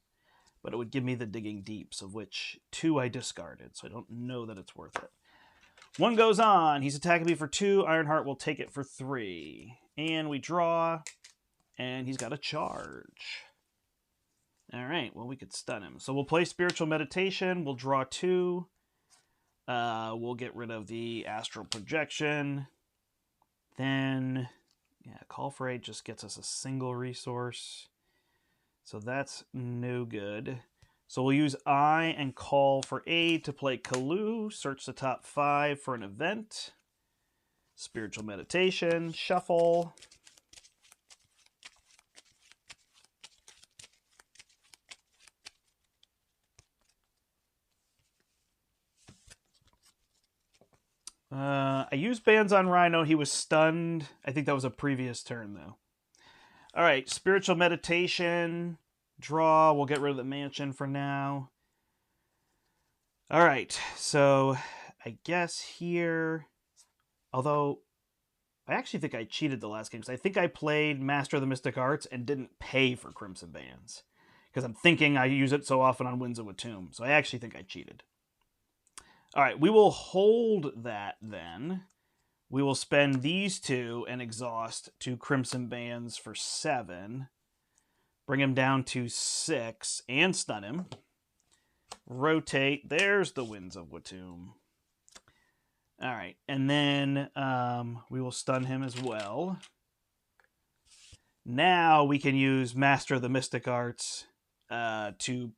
But it would give me the Digging Deeps, of which 2 I discarded. So I don't know that it's worth it. 1 goes on. He's attacking me for 2. Ironheart will take it for 3. And we draw. And he's got a charge. All right. Well, we could stun him. So we'll play Spiritual Meditation. We'll draw 2. We'll get rid of the Astral Projection. Then, yeah, Call for 8 just gets us a single resource. So that's no good. So we'll use I and Call for 8 to play Kalu. Search the top 5 for an event. Spiritual Meditation. Shuffle. I used Bands on Rhino. He was stunned. I think that was a previous turn, though. All right, Spiritual Meditation. Draw. We'll get rid of the mansion for now. All right, so I guess here... Although, I actually think I cheated the last game, because I think I played Master of the Mystic Arts and didn't pay for Crimson Bands. Because I'm thinking I use it so often on Winds of Watum. So I actually think I cheated. All right, we will hold that then. We will spend these 2 and exhaust 2 Crimson Bands for 7. Bring him down to 6 and stun him. Rotate. There's the Winds of Watum. All right, and then we will stun him as well. Now we can use Master of the Mystic Arts to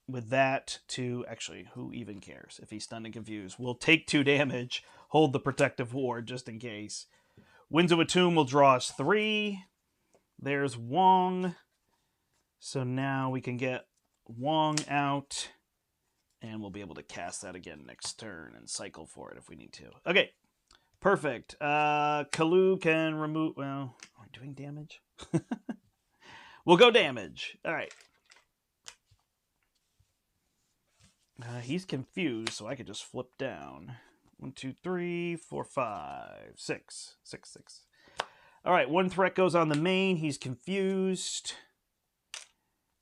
with that to, actually, who even cares if he's stunned and confused? We'll take 2 damage, hold the protective ward just in case. Winds of Atum will draw us 3. There's Wong. So now we can get Wong out, and we'll be able to cast that again next turn and cycle for it if we need to. Okay, perfect. Kalu can remove... Well, are we doing damage? We'll go damage. All right. He's confused, so I could just flip down. 1, 2, 3, 4, 5, 6. 6, 6. All right, 1 threat goes on the main. He's confused.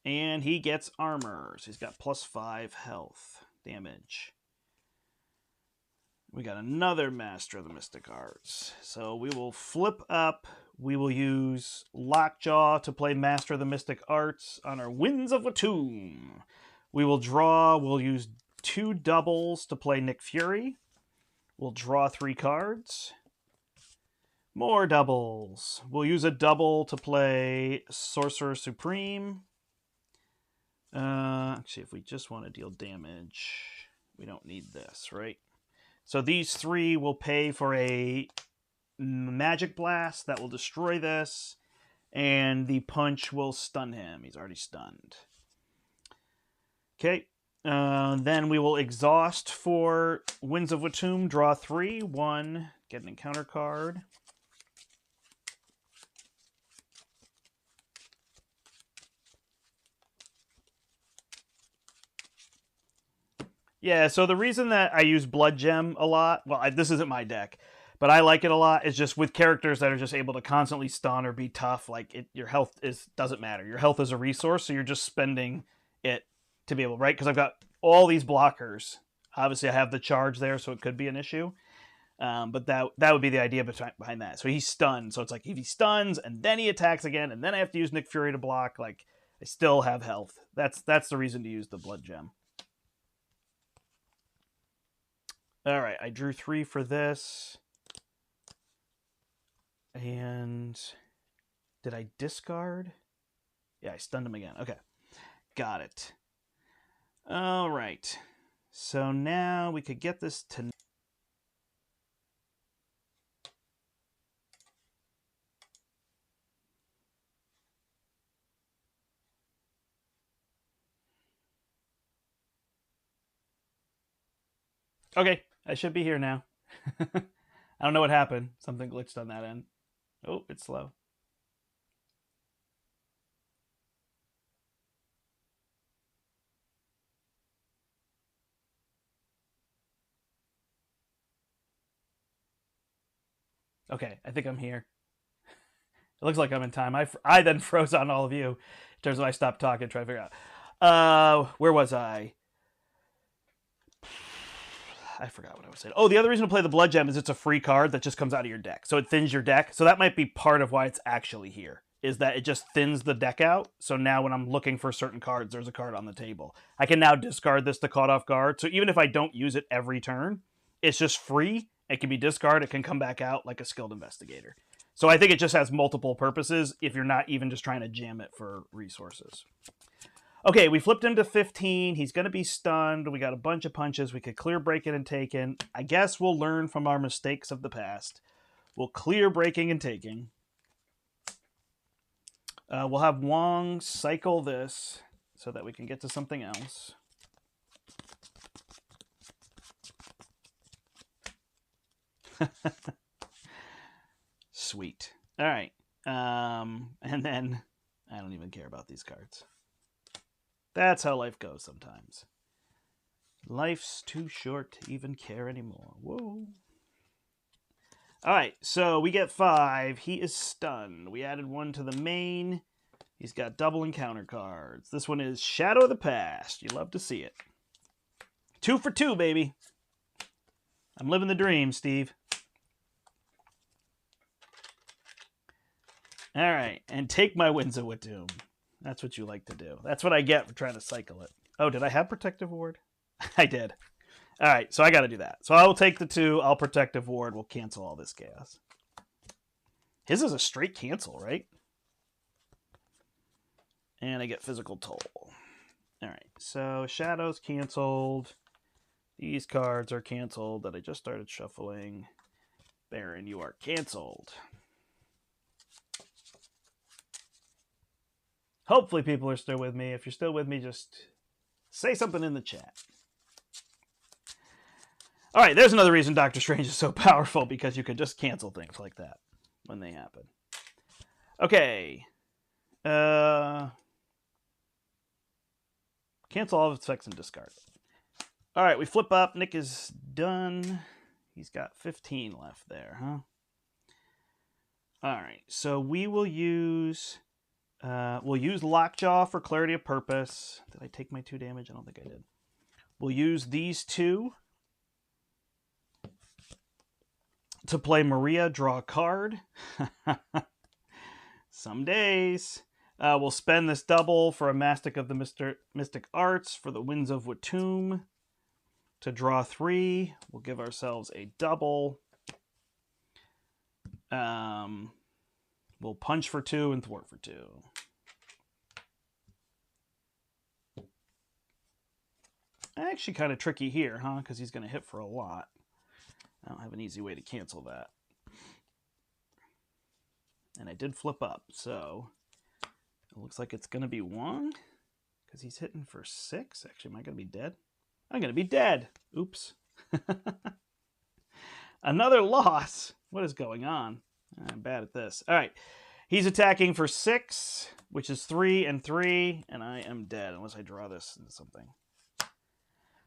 And he gets armor. So he's got +5 health damage. We got another Master of the Mystic Arts. So we will flip up. We will use Lockjaw to play Master of the Mystic Arts on our Winds of Atum. We will draw. We'll use 2 doubles to play Nick Fury. We'll draw 3 cards. More doubles. We'll use a double to play Sorcerer Supreme. Actually, if we just want to deal damage, we don't need this, right? So these 3 will pay for a Magic Blast that will destroy this, and the punch will stun him. He's already stunned. Okay. Then we will exhaust for Winds of Atum, draw 3, 1, get an encounter card. Yeah, so the reason that I use Blood Gem a lot, well, this isn't my deck, but I like it a lot, is just with characters that are just able to constantly stun or be tough, like your health doesn't matter. Your health is a resource, so you're just spending it to be able, right? Because I've got all these blockers. Obviously, I have the charge there, so it could be an issue. But that would be the idea behind that. So he's stunned, so it's like if he stuns and then he attacks again, and then I have to use Nick Fury to block, like I still have health. That's the reason to use the Blood Gem. All right, I drew 3 for this. And did I discard? Yeah, I stunned him again. Okay, got it. All right, so now we could get this to... Okay, I should be here now. I don't know what happened. Something glitched on that end. Oh, it's slow. Okay, I think I'm here. It looks like I'm in time. I then froze on all of you. In terms of I stopped talking, trying to figure out. Where was I? I forgot what I was saying. Oh, the other reason to play the Blood Gem is it's a free card that just comes out of your deck. So it thins your deck. So that might be part of why it's actually here, is that it just thins the deck out. So now when I'm looking for certain cards, there's a card on the table. I can now discard this to Caught Off Guard. So even if I don't use it every turn, it's just free. It can be discarded. It can come back out like a Skilled Investigator. So I think it just has multiple purposes if you're not even just trying to jam it for resources. Okay, we flipped him to 15. He's going to be stunned. We got a bunch of punches. We could clear Breaking and Taking. I guess we'll learn from our mistakes of the past. We'll clear Breaking and Taking. We'll have Wong cycle this so that we can get to something else. Sweet. All right. And then I don't even care about these cards. That's how life goes sometimes. Life's too short to even care anymore. Whoa. All right, so we get 5. He is stunned. We added 1 to the main. He's got double encounter cards. This one is Shadow of the Past. You love to see it. 2 for 2, baby. I'm living the dream, Steve. All right, and take my Winds of Atum. That's what you like to do. That's what I get for trying to cycle it. Oh, did I have Protective Ward? I did. All right, so I got to do that. So I will take the 2. I'll Protective Ward. We'll cancel all this chaos. His is a straight cancel, right? And I get Physical Toll. All right, so Shadow's canceled. These cards are canceled that I just started shuffling. Baron, you are canceled. Hopefully people are still with me. If you're still with me, just say something in the chat. All right, there's another reason Doctor Strange is so powerful, because you can just cancel things like that when they happen. Okay. Cancel all of its effects and discard. All right, we flip up. Nick is done. He's got 15 left there, huh? All right, so we will use Lockjaw for clarity of purpose. Did I take my 2 damage? I don't think I did. We'll use these 2 to play Maria, draw a card. Some days. We'll spend this double for a Mastic of the Mystic Arts for the Winds of Watum to draw 3. We'll give ourselves a double. We'll punch for 2 and thwart for 2. Actually kind of tricky here, huh? Because he's going to hit for a lot. I don't have an easy way to cancel that. And I did flip up, so it looks like it's going to be Wong, because he's hitting for 6. Actually, am I going to be dead? I'm going to be dead. Oops. Another loss. What is going on? I'm bad at this. All right. He's attacking for 6, which is 3 and 3, and I am dead unless I draw this into something.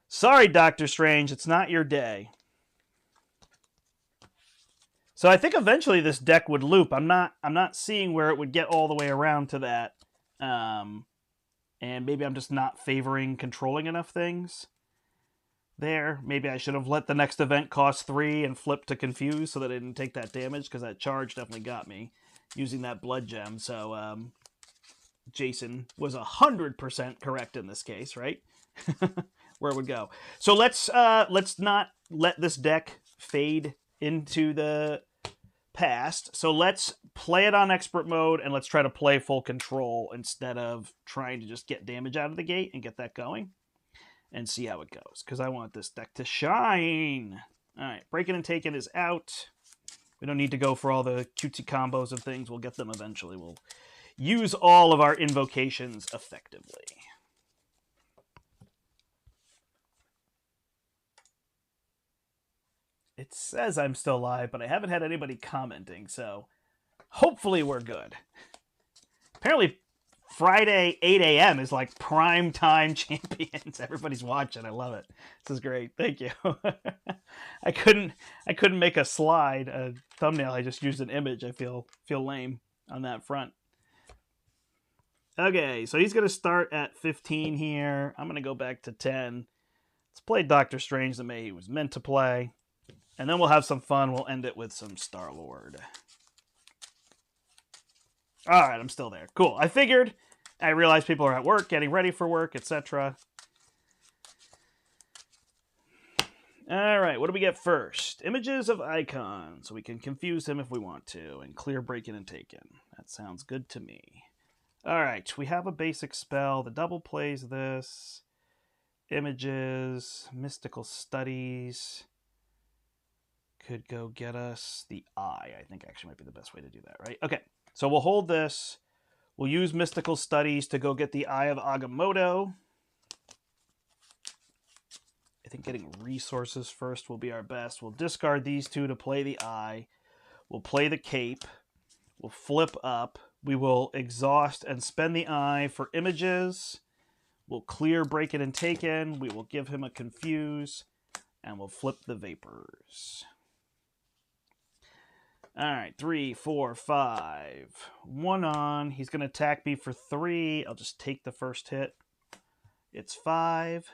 Sorry, Doctor Strange. It's not your day. So I think eventually this deck would loop. I'm not seeing where it would get all the way around to that. And maybe I'm just not favoring controlling enough things there. Maybe I should have let the next event cost 3 and flip to confuse so that I didn't take that damage, because that charge definitely got me using that blood gem. So Jason was 100% correct in this case, right? Where it would go. So let's not let this deck fade into the past. So let's play it on expert mode, and let's try to play full control instead of trying to just get damage out of the gate and get that going and see how it goes, because I want this deck to shine. All right, Breaking and Taken is out. We don't need to go for all the cutesy combos of things. We'll get them eventually. We'll use all of our invocations effectively. It says I'm still live, but I haven't had anybody commenting, so hopefully we're good. Apparently Friday 8 a.m. is like prime time champions. Everybody's watching. I love it. This is great. Thank you. I couldn't make a slide, a thumbnail. I just used an image. I feel lame on that front. Okay, so he's going to start at 15 here. I'm going to go back to 10. Let's play Doctor Strange the way he was meant to play. And then we'll have some fun. We'll end it with some Star-Lord. All right, I'm still there. Cool. I figured. I realized people are at work, getting ready for work, etc. All right, what do we get first? Images of icons. So we can confuse him if we want to. And clear Breaking and Taken. That sounds good to me. All right, we have a basic spell. The double plays this. Images. Mystical Studies. Could go get us the eye. I think actually might be the best way to do that, right? Okay, so we'll hold this. We'll use Mystical Studies to go get the Eye of Agamotto. I think getting resources first will be our best. We'll discard these 2 to play the eye. We'll play the cape. We'll flip up. We will exhaust and spend the eye for images. We'll clear Breaking and Taken. We will give him a confuse. And we'll flip the vapors. All right, 3, 4, 5. 1 on. He's going to attack me for 3. I'll just take the first hit. It's 5.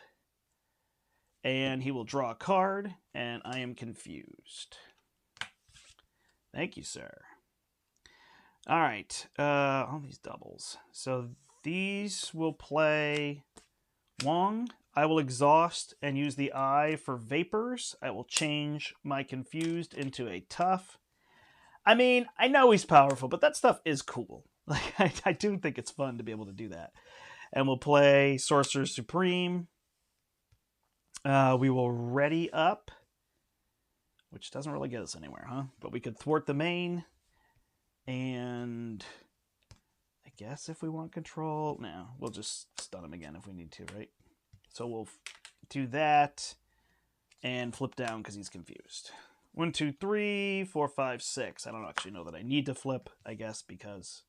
And he will draw a card, and I am confused. Thank you, sir. All right, all these doubles. So these will play Wong. I will exhaust and use the eye for vapors. I will change my confused into a tough. I mean, I know he's powerful, but that stuff is cool. Like I do think it's fun to be able to do that. And we'll play Sorcerer Supreme. We will ready up, which doesn't really get us anywhere, huh? But we could thwart the main. And I guess if we want control, no, we'll just stun him again if we need to, right? So we'll do that and flip down because he's confused. 1, 2, 3, 4, 5, 6. I don't actually know that I need to flip, I guess, because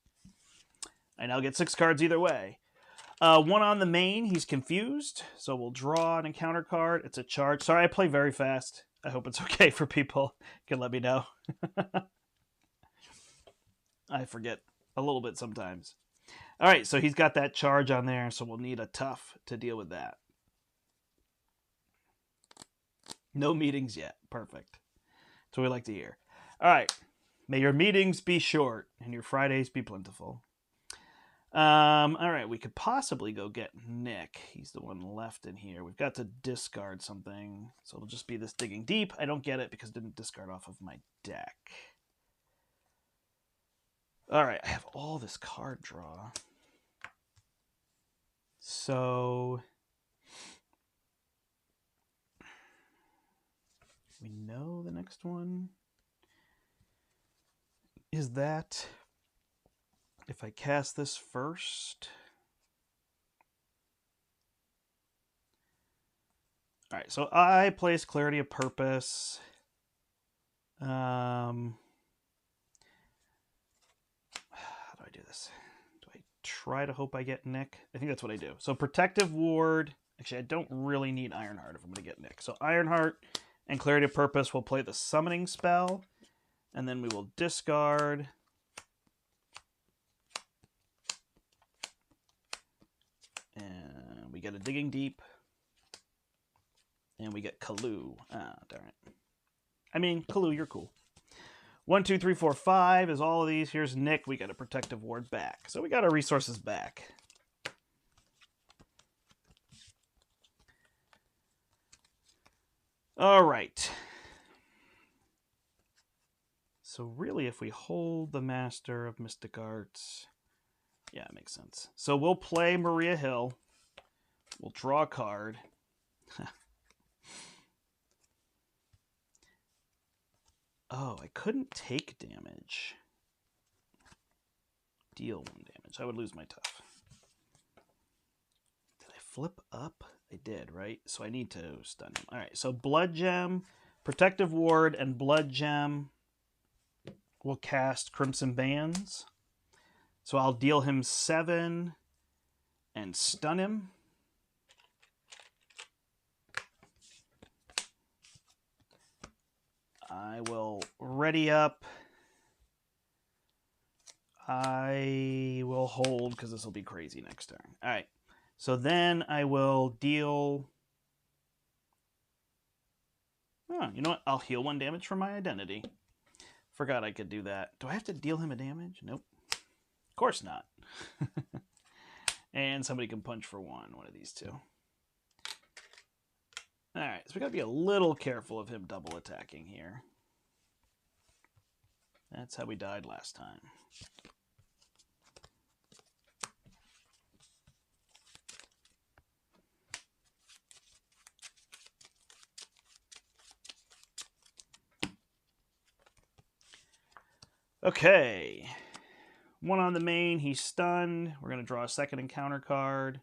I now get 6 cards either way. 1 on the main, he's confused, so we'll draw an encounter card. It's a charge. Sorry, I play very fast. I hope it's okay for people. You can let me know. I forget a little bit sometimes. All right, so he's got that charge on there, so we'll need a tough to deal with that. No meetings yet. Perfect. That's what we like to hear. All right. May your meetings be short and your Fridays be plentiful. All right, we could possibly go get Nick. He's the one left in here. We've got to discard something, so it'll just be this digging deep. I don't get it because it didn't discard off of my deck. All right, I have all this card draw. So we know the next one is that if I cast this first. All right, so I place Clarity of Purpose. How do I do this? Do I try to hope I get Nick? I think that's what I do. So Protective Ward. Actually, I don't really need Ironheart if I'm going to get Nick. So Ironheart and Clarity of Purpose will play the summoning spell. And then we will discard. And we get a Digging Deep. And we get Kalu. Ah, darn it. I mean, Kalu, you're cool. 1, 2, 3, 4, 5 is all of these. Here's Nick. We got a Protective Ward back. So we got our resources back. All right. So really, if we hold the Master of Mystic Arts, yeah, it makes sense. So we'll play Maria Hill. We'll draw a card. Oh, I couldn't take damage. Deal 1 damage. I would lose my tough. Did I flip up? I did, right? So I need to stun him. All right, so Blood Gem, Protective Ward, and Blood Gem will cast Crimson Bands. So I'll deal him 7 and stun him. I will ready up. I will hold because this will be crazy next turn. All right. So then I will deal. Oh, you know what? I'll heal 1 damage from my identity. Forgot I could do that. Do I have to deal him a damage? Nope. Of course not. And somebody can punch for one of these two. All right, so we got to be a little careful of him double attacking here. That's how we died last time. Okay. 1 on the main, he's stunned. We're going to draw a second encounter card.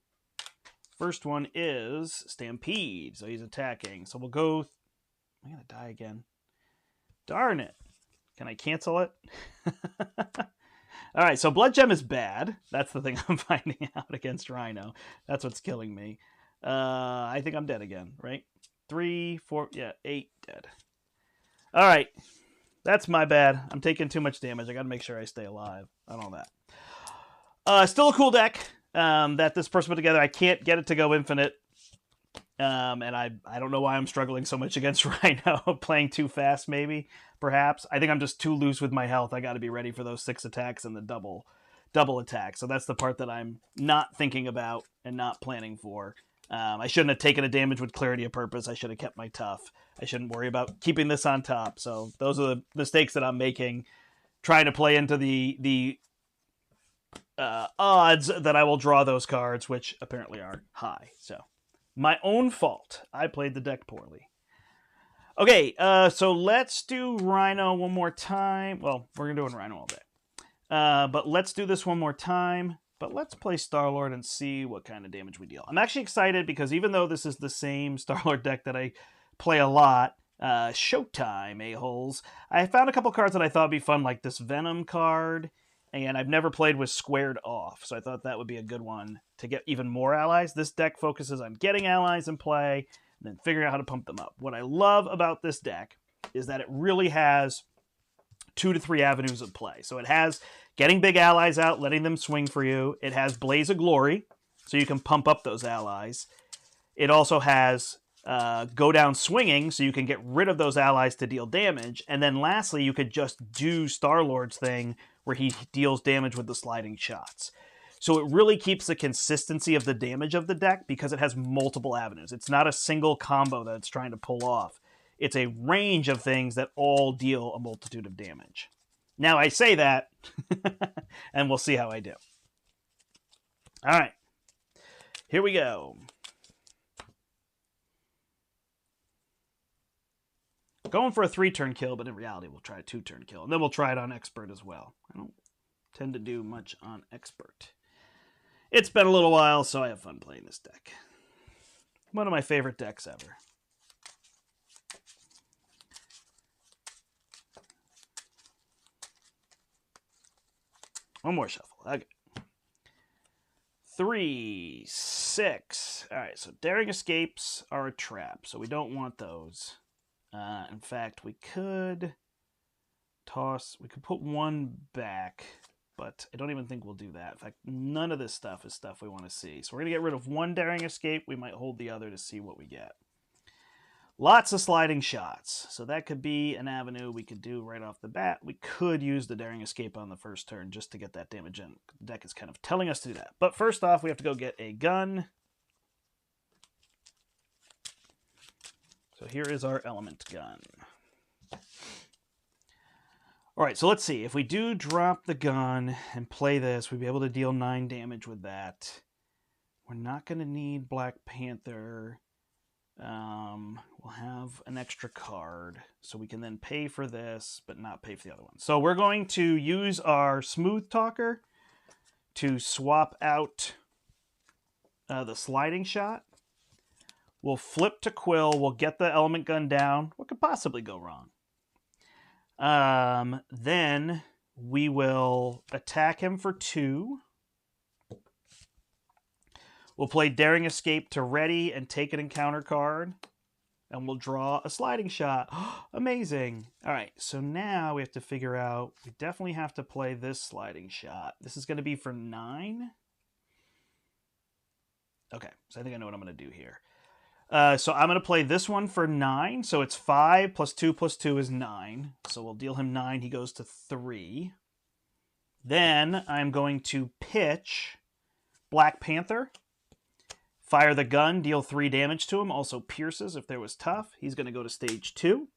First one is Stampede, so he's attacking. So we'll go. I'm going to die again. Darn it. Can I cancel it? All right, so Blood Gem is bad. That's the thing I'm finding out against Rhino. That's what's killing me. I think I'm dead again, right? 3, 4, yeah, 8 dead. All right. That's my bad. I'm taking too much damage. I got to make sure I stay alive on all that. Still a cool deck that this person put together. I can't get it to go infinite. And I don't know why I'm struggling so much against Rhino. Playing too fast, maybe, perhaps. I think I'm just too loose with my health. I got to be ready for those 6 attacks and the double attack. So that's the part that I'm not thinking about and not planning for. I shouldn't have taken a damage with Clarity of Purpose. I should have kept my tough. I shouldn't worry about keeping this on top. So those are the mistakes that I'm making, trying to play into the odds that I will draw those cards, which apparently are high. So, my own fault. I played the deck poorly. Okay, so let's do Rhino one more time. Well, we're doing Rhino all day. But let's do this one more time. But let's play Star-Lord and see what kind of damage we deal. I'm actually excited because even though this is the same Star-Lord deck that I play a lot, Showtime, a-holes, I found a couple cards that I thought would be fun, like this Venom card, and I've never played with Squared Off, so I thought that would be a good one to get even more allies. This deck focuses on getting allies in play, and then figuring out how to pump them up. What I love about this deck is that it really has 2 to 3 avenues of play. So it has getting big allies out, letting them swing for you. It has Blaze of Glory, so you can pump up those allies. It also has go down swinging, so you can get rid of those allies to deal damage. And then lastly, you could just do Star-Lord's thing where he deals damage with the sliding shots. So it really keeps the consistency of the damage of the deck because it has multiple avenues. It's not a single combo that it's trying to pull off. It's a range of things that all deal a multitude of damage. Now I say that, and we'll see how I do. All right, here we go. Going for a 3-turn kill, but in reality we'll try a 2-turn kill. And then we'll try it on Expert as well. I don't tend to do much on Expert. It's been a little while, so I have fun playing this deck. One of my favorite decks ever. One more shuffle. Okay. 3, 6. All right, so Daring Escapes are a trap, so we don't want those. In fact, we could put one back, but I don't even think we'll do that. In fact, none of this stuff is stuff we want to see. So we're going to get rid of one Daring Escape. We might hold the other to see what we get. Lots of sliding shots. So that could be an avenue we could do right off the bat. We could use the Daring Escape on the first turn just to get that damage in. The deck is kind of telling us to do that. But first off, we have to go get a gun. So here is our element gun. All right, so let's see. If we do drop the gun and play this, we'd be able to deal 9 damage with that. We're not going to need Black Panther. We'll have an extra card, so we can then pay for this, but not pay for the other one. So we're going to use our Smooth Talker to swap out the sliding shot. We'll flip to Quill. We'll get the element gun down. What could possibly go wrong? Then we will attack him for 2. We'll play Daring Escape to ready and take an encounter card. And we'll draw a sliding shot. Amazing. All right, so now we have to figure out, we definitely have to play this sliding shot. This is going to be for 9. Okay, so I think I know what I'm going to do here. So I'm going to play this one for 9. So it's 5 plus 2 plus 2 is 9. So we'll deal him 9. He goes to 3. Then I'm going to pitch Black Panther. Fire the gun, deal 3 damage to him. Also pierces if there was tough. He's going to go to stage 2.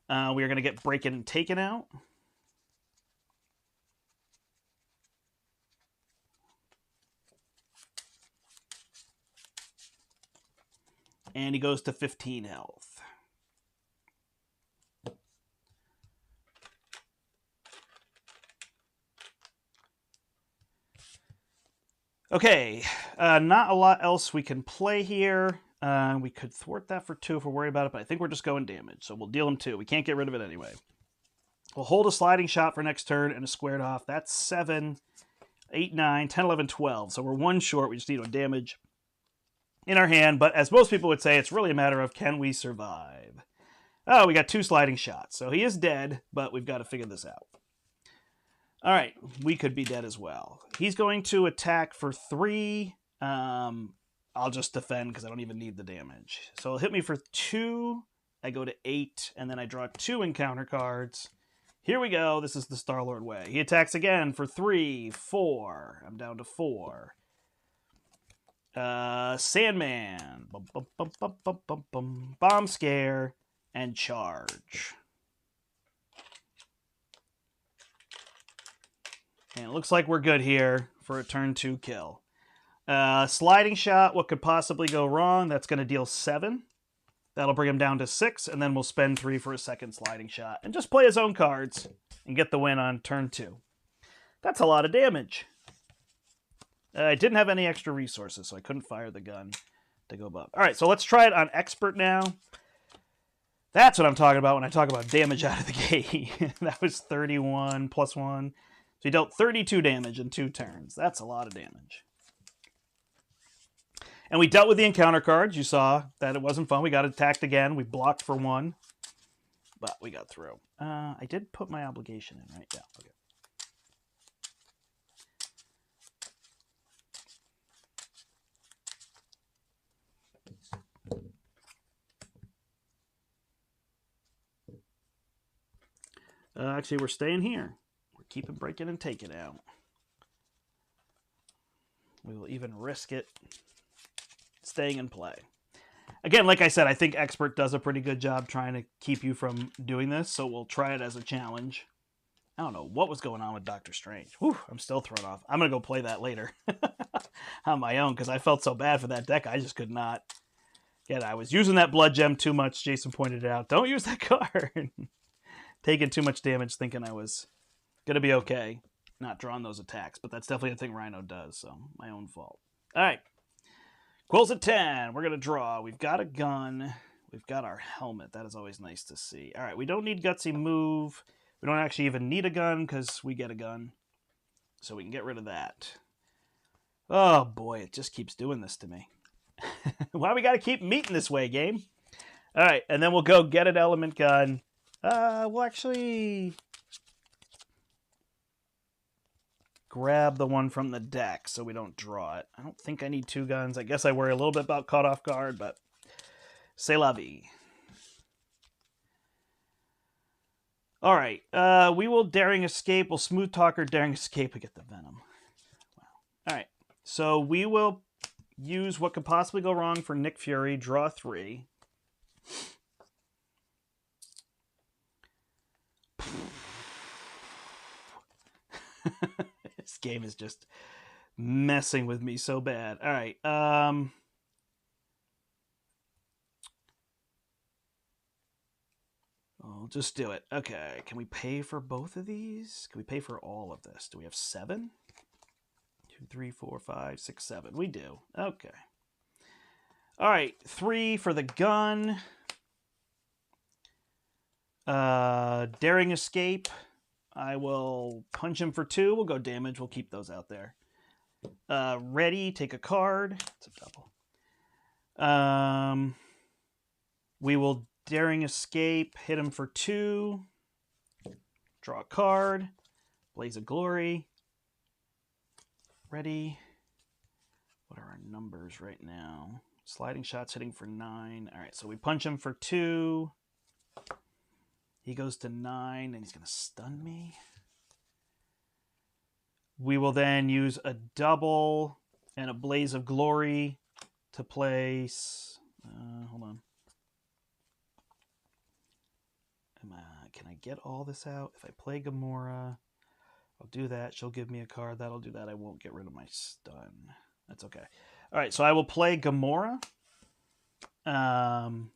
We are going to get Breaking and Taken out. And he goes to 15 health. Okay, not a lot else we can play here. We could thwart that for 2 if we're worried about it, but I think we're just going damage, so we'll deal him 2. We can't get rid of it anyway. We'll hold a sliding shot for next turn and a squared off. That's 7, 8, 9, 10, 11, 12. So we're 1 short. We just need 1 damage in our hand, but as most people would say, it's really a matter of can we survive? Oh, we got 2 sliding shots. So he is dead, but we've got to figure this out. All right, we could be dead as well. He's going to attack for 3. I'll just defend because I don't even need the damage. So he'll hit me for 2. I go to 8, and then I draw 2 encounter cards. Here we go. This is the Star-Lord way. He attacks again for 3, 4. I'm down to 4. Sandman. Bum, bum, bum, bum, bum, bum, bum. Bomb Scare and Charge. And it looks like we're good here for a turn 2 kill. Sliding shot, what could possibly go wrong? That's going to deal 7. That'll bring him down to 6, and then we'll spend 3 for a second sliding shot. And just play his own cards and get the win on turn 2. That's a lot of damage. I didn't have any extra resources, so I couldn't fire the gun to go above. All right, so let's try it on Expert now. That's what I'm talking about when I talk about damage out of the gate. That was 31 plus 1. So he dealt 32 damage in 2 turns. That's a lot of damage. And we dealt with the encounter cards. You saw that it wasn't fun. We got attacked again. We blocked for 1. But we got through. I did put my obligation in, right? Yeah, okay. Actually, we're staying here. We're keeping breaking and taking out. We will even risk it staying in play. Again, like I said, I think Expert does a pretty good job trying to keep you from doing this, so we'll try it as a challenge. I don't know what was going on with Doctor Strange. Whew, I'm still thrown off. I'm going to go play that later on my own because I felt so bad for that deck. I just could not. Again, I was using that blood gem too much. Jason pointed it out. Don't use that card. Taking too much damage thinking I was going to be okay. Not drawing those attacks, but that's definitely a thing Rhino does, so my own fault. All right. Quill's at 10. We're going to draw. We've got a gun. We've got our helmet. That is always nice to see. All right, we don't need Gutsy Move. We don't actually even need a gun because we get a gun. So we can get rid of that. Oh, boy, it just keeps doing this to me. Why we got to keep meeting this way, game? All right, and then we'll go get an element gun. We'll actually grab the one from the deck so we don't draw it. I don't think I need 2 guns. I guess I worry a little bit about caught off guard, but c'est la vie. All right, we will Daring Escape. We'll Smooth Talker, Daring Escape. We get the Venom. Wow. All right, so we will use what could possibly go wrong for Nick Fury. Draw 3. This game is just messing with me so bad. All right. I'll just do it. Okay. Can we pay for both of these? Can we pay for all of this? Do we have 7? 2, 3, 4, 5, 6, 7. We do. Okay. All right. 3 for the gun. Daring Escape. I will punch him for 2. We'll go damage. We'll keep those out there. Ready. Take a card. It's a double. We will Daring Escape. Hit him for 2. Draw a card. Blaze of Glory. Ready. What are our numbers right now? Sliding shots hitting for 9. All right, so we punch him for 2. He goes to 9, and he's going to stun me. We will then use a double and a Blaze of Glory to place... hold on. Can I get all this out? If I play Gamora, I'll do that. She'll give me a card. That'll do that. I won't get rid of my stun. That's okay. All right, so I will play Gamora. And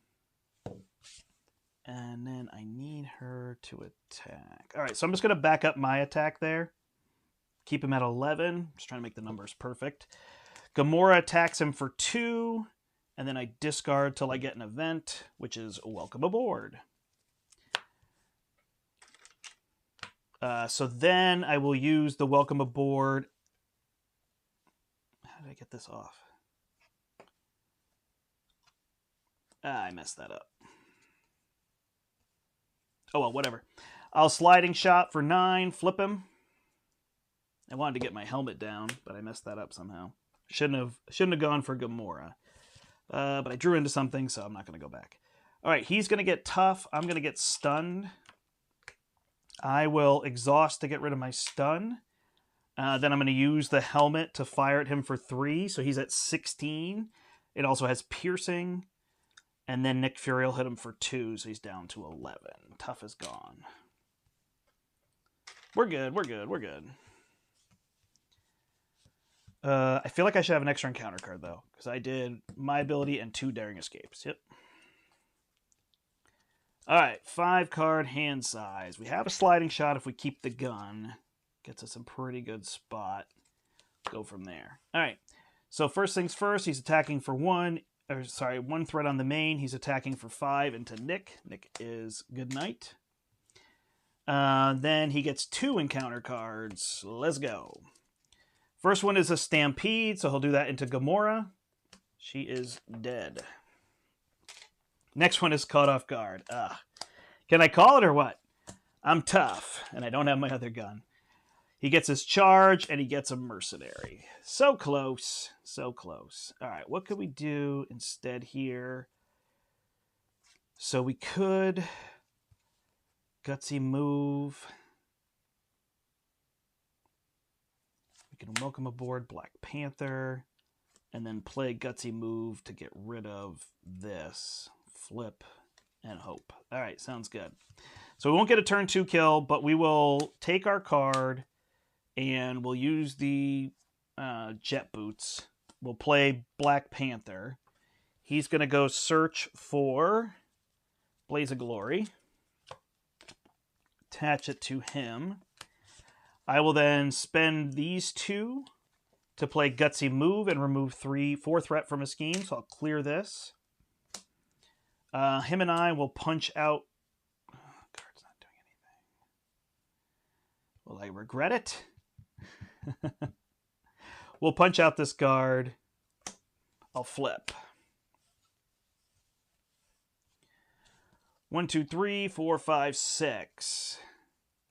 then I need her to attack. All right, so I'm just going to back up my attack there. Keep him at 11. Just trying to make the numbers perfect. Gamora attacks him for 2. And then I discard till I get an event, which is Welcome Aboard. So then I will use the Welcome Aboard. How did I get this off? I messed that up. Oh, well, whatever. I'll Sliding Shot for 9, flip him. I wanted to get my helmet down, but I messed that up somehow. Shouldn't have gone for Gamora. But I drew into something, so I'm not going to go back. All right, he's going to get tough. I'm going to get stunned. I will exhaust to get rid of my stun. Then I'm going to use the helmet to fire at him for 3, so he's at 16. It also has piercing. And then Nick Fury will hit him for 2, so he's down to 11. Tough is gone. We're good, we're good, we're good. I feel like I should have an extra encounter card, though, because I did my ability and 2 daring escapes. Yep. All right, 5-card hand size. We have a sliding shot if we keep the gun. Gets us a pretty good spot. Go from there. All right, so first things first, he's attacking for 1 threat on the main. He's attacking for 5 into Nick. Nick is good night. Then he gets 2 encounter cards. Let's go. First one is a Stampede, so he'll do that into Gamora. She is dead. Next one is Caught Off Guard. Can I call it or what? I'm tough, and I don't have my other gun. He gets his charge, and he gets a Mercenary. So close. So close. All right, what could we do instead here? So we could Gutsy Move. We can welcome aboard Black Panther, and then play Gutsy Move to get rid of this. Flip and hope. All right, sounds good. So we won't get a turn 2 kill, but we will take our card and we'll use the jet boots. We'll play Black Panther. He's going to go search for Blaze of Glory. Attach it to him. I will then spend these 2 to play Gutsy Move and remove 4 threat from a scheme. So I'll clear this. Him and I will punch out. Card's not doing anything. Will I regret it? We'll punch out this card. I'll flip. 1, 2, 3, 4, 5, 6.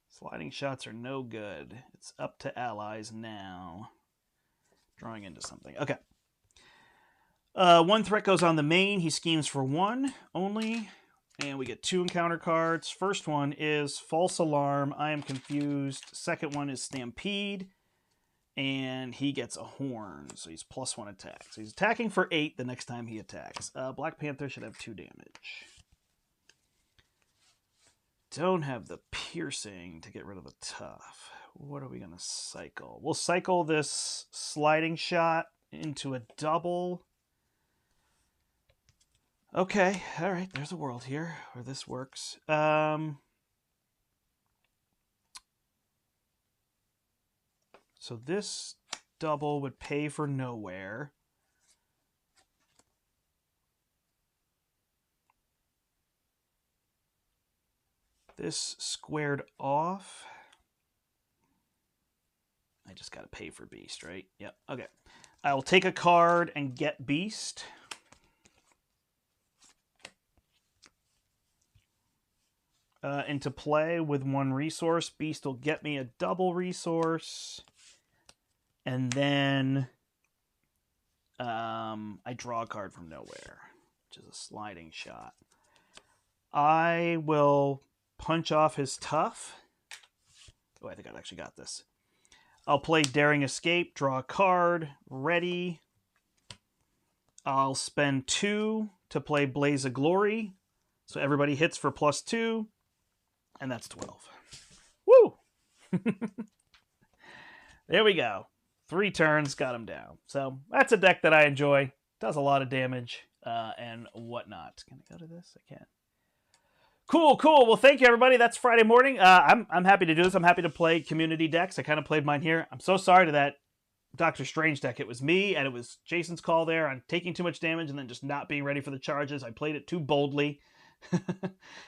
Sliding shots are no good. It's up to allies now. Drawing into something. Okay. 1 threat goes on the main. He schemes for 1 only. And we get 2 encounter cards. First one is False Alarm. I am confused. Second one is Stampede. And he gets a horn. So he's +1 attack. So he's attacking for 8 the next time he attacks. Black Panther should have 2 damage. Don't have the piercing to get rid of the tough. What are we going to cycle? We'll cycle this sliding shot into a double. Okay, all right, there's a world here where this works. So this double would pay for nowhere. This squared off. I just got to pay for Beast, right? Yep, okay. I will take a card and get Beast. Into play with 1 resource. Beast will get me a double resource. And then I draw a card from nowhere, which is a sliding shot. I will punch off his tough. Oh, I think I've actually got this. I'll play Daring Escape, draw a card, ready. I'll spend 2 to play Blaze of Glory. So everybody hits for +2. And that's 12. Woo! There we go. 3 turns, got him down. So that's a deck that I enjoy. Does a lot of damage and whatnot. Can I go to this? I can. Cool, cool. Well, thank you, everybody. That's Friday morning. I'm happy to do this. I'm happy to play community decks. I kind of played mine here. I'm so sorry to that Doctor Strange deck. It was me, and it was Jason's call there on taking too much damage and then just not being ready for the charges. I played it too boldly.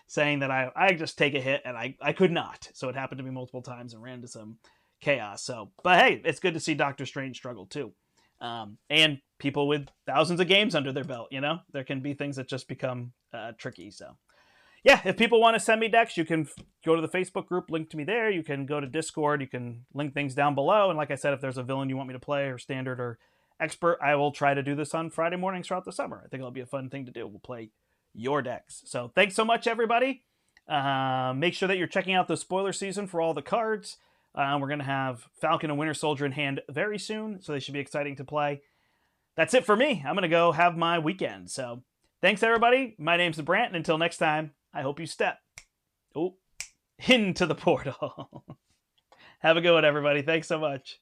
Saying that I just take a hit, and I could not. So it happened to me multiple times and ran into some chaos. So, but hey, it's good to see Doctor Strange struggle too. And people with thousands of games under their belt, you know? There can be things that just become tricky. So yeah, if people want to send me decks, you can go to the Facebook group, link to me there. You can go to Discord. You can link things down below. And like I said, if there's a villain you want me to play or standard or expert, I will try to do this on Friday mornings throughout the summer. I think it'll be a fun thing to do. We'll play your decks. So thanks so much, everybody. Make sure that you're checking out the spoiler season for all the cards. We're going to have Falcon and Winter Soldier in hand very soon, so they should be exciting to play. That's it for me. I'm going to go have my weekend. So thanks, everybody. My name's the Brant, and until next time, I hope you step into the portal. Have a good one, everybody. Thanks so much.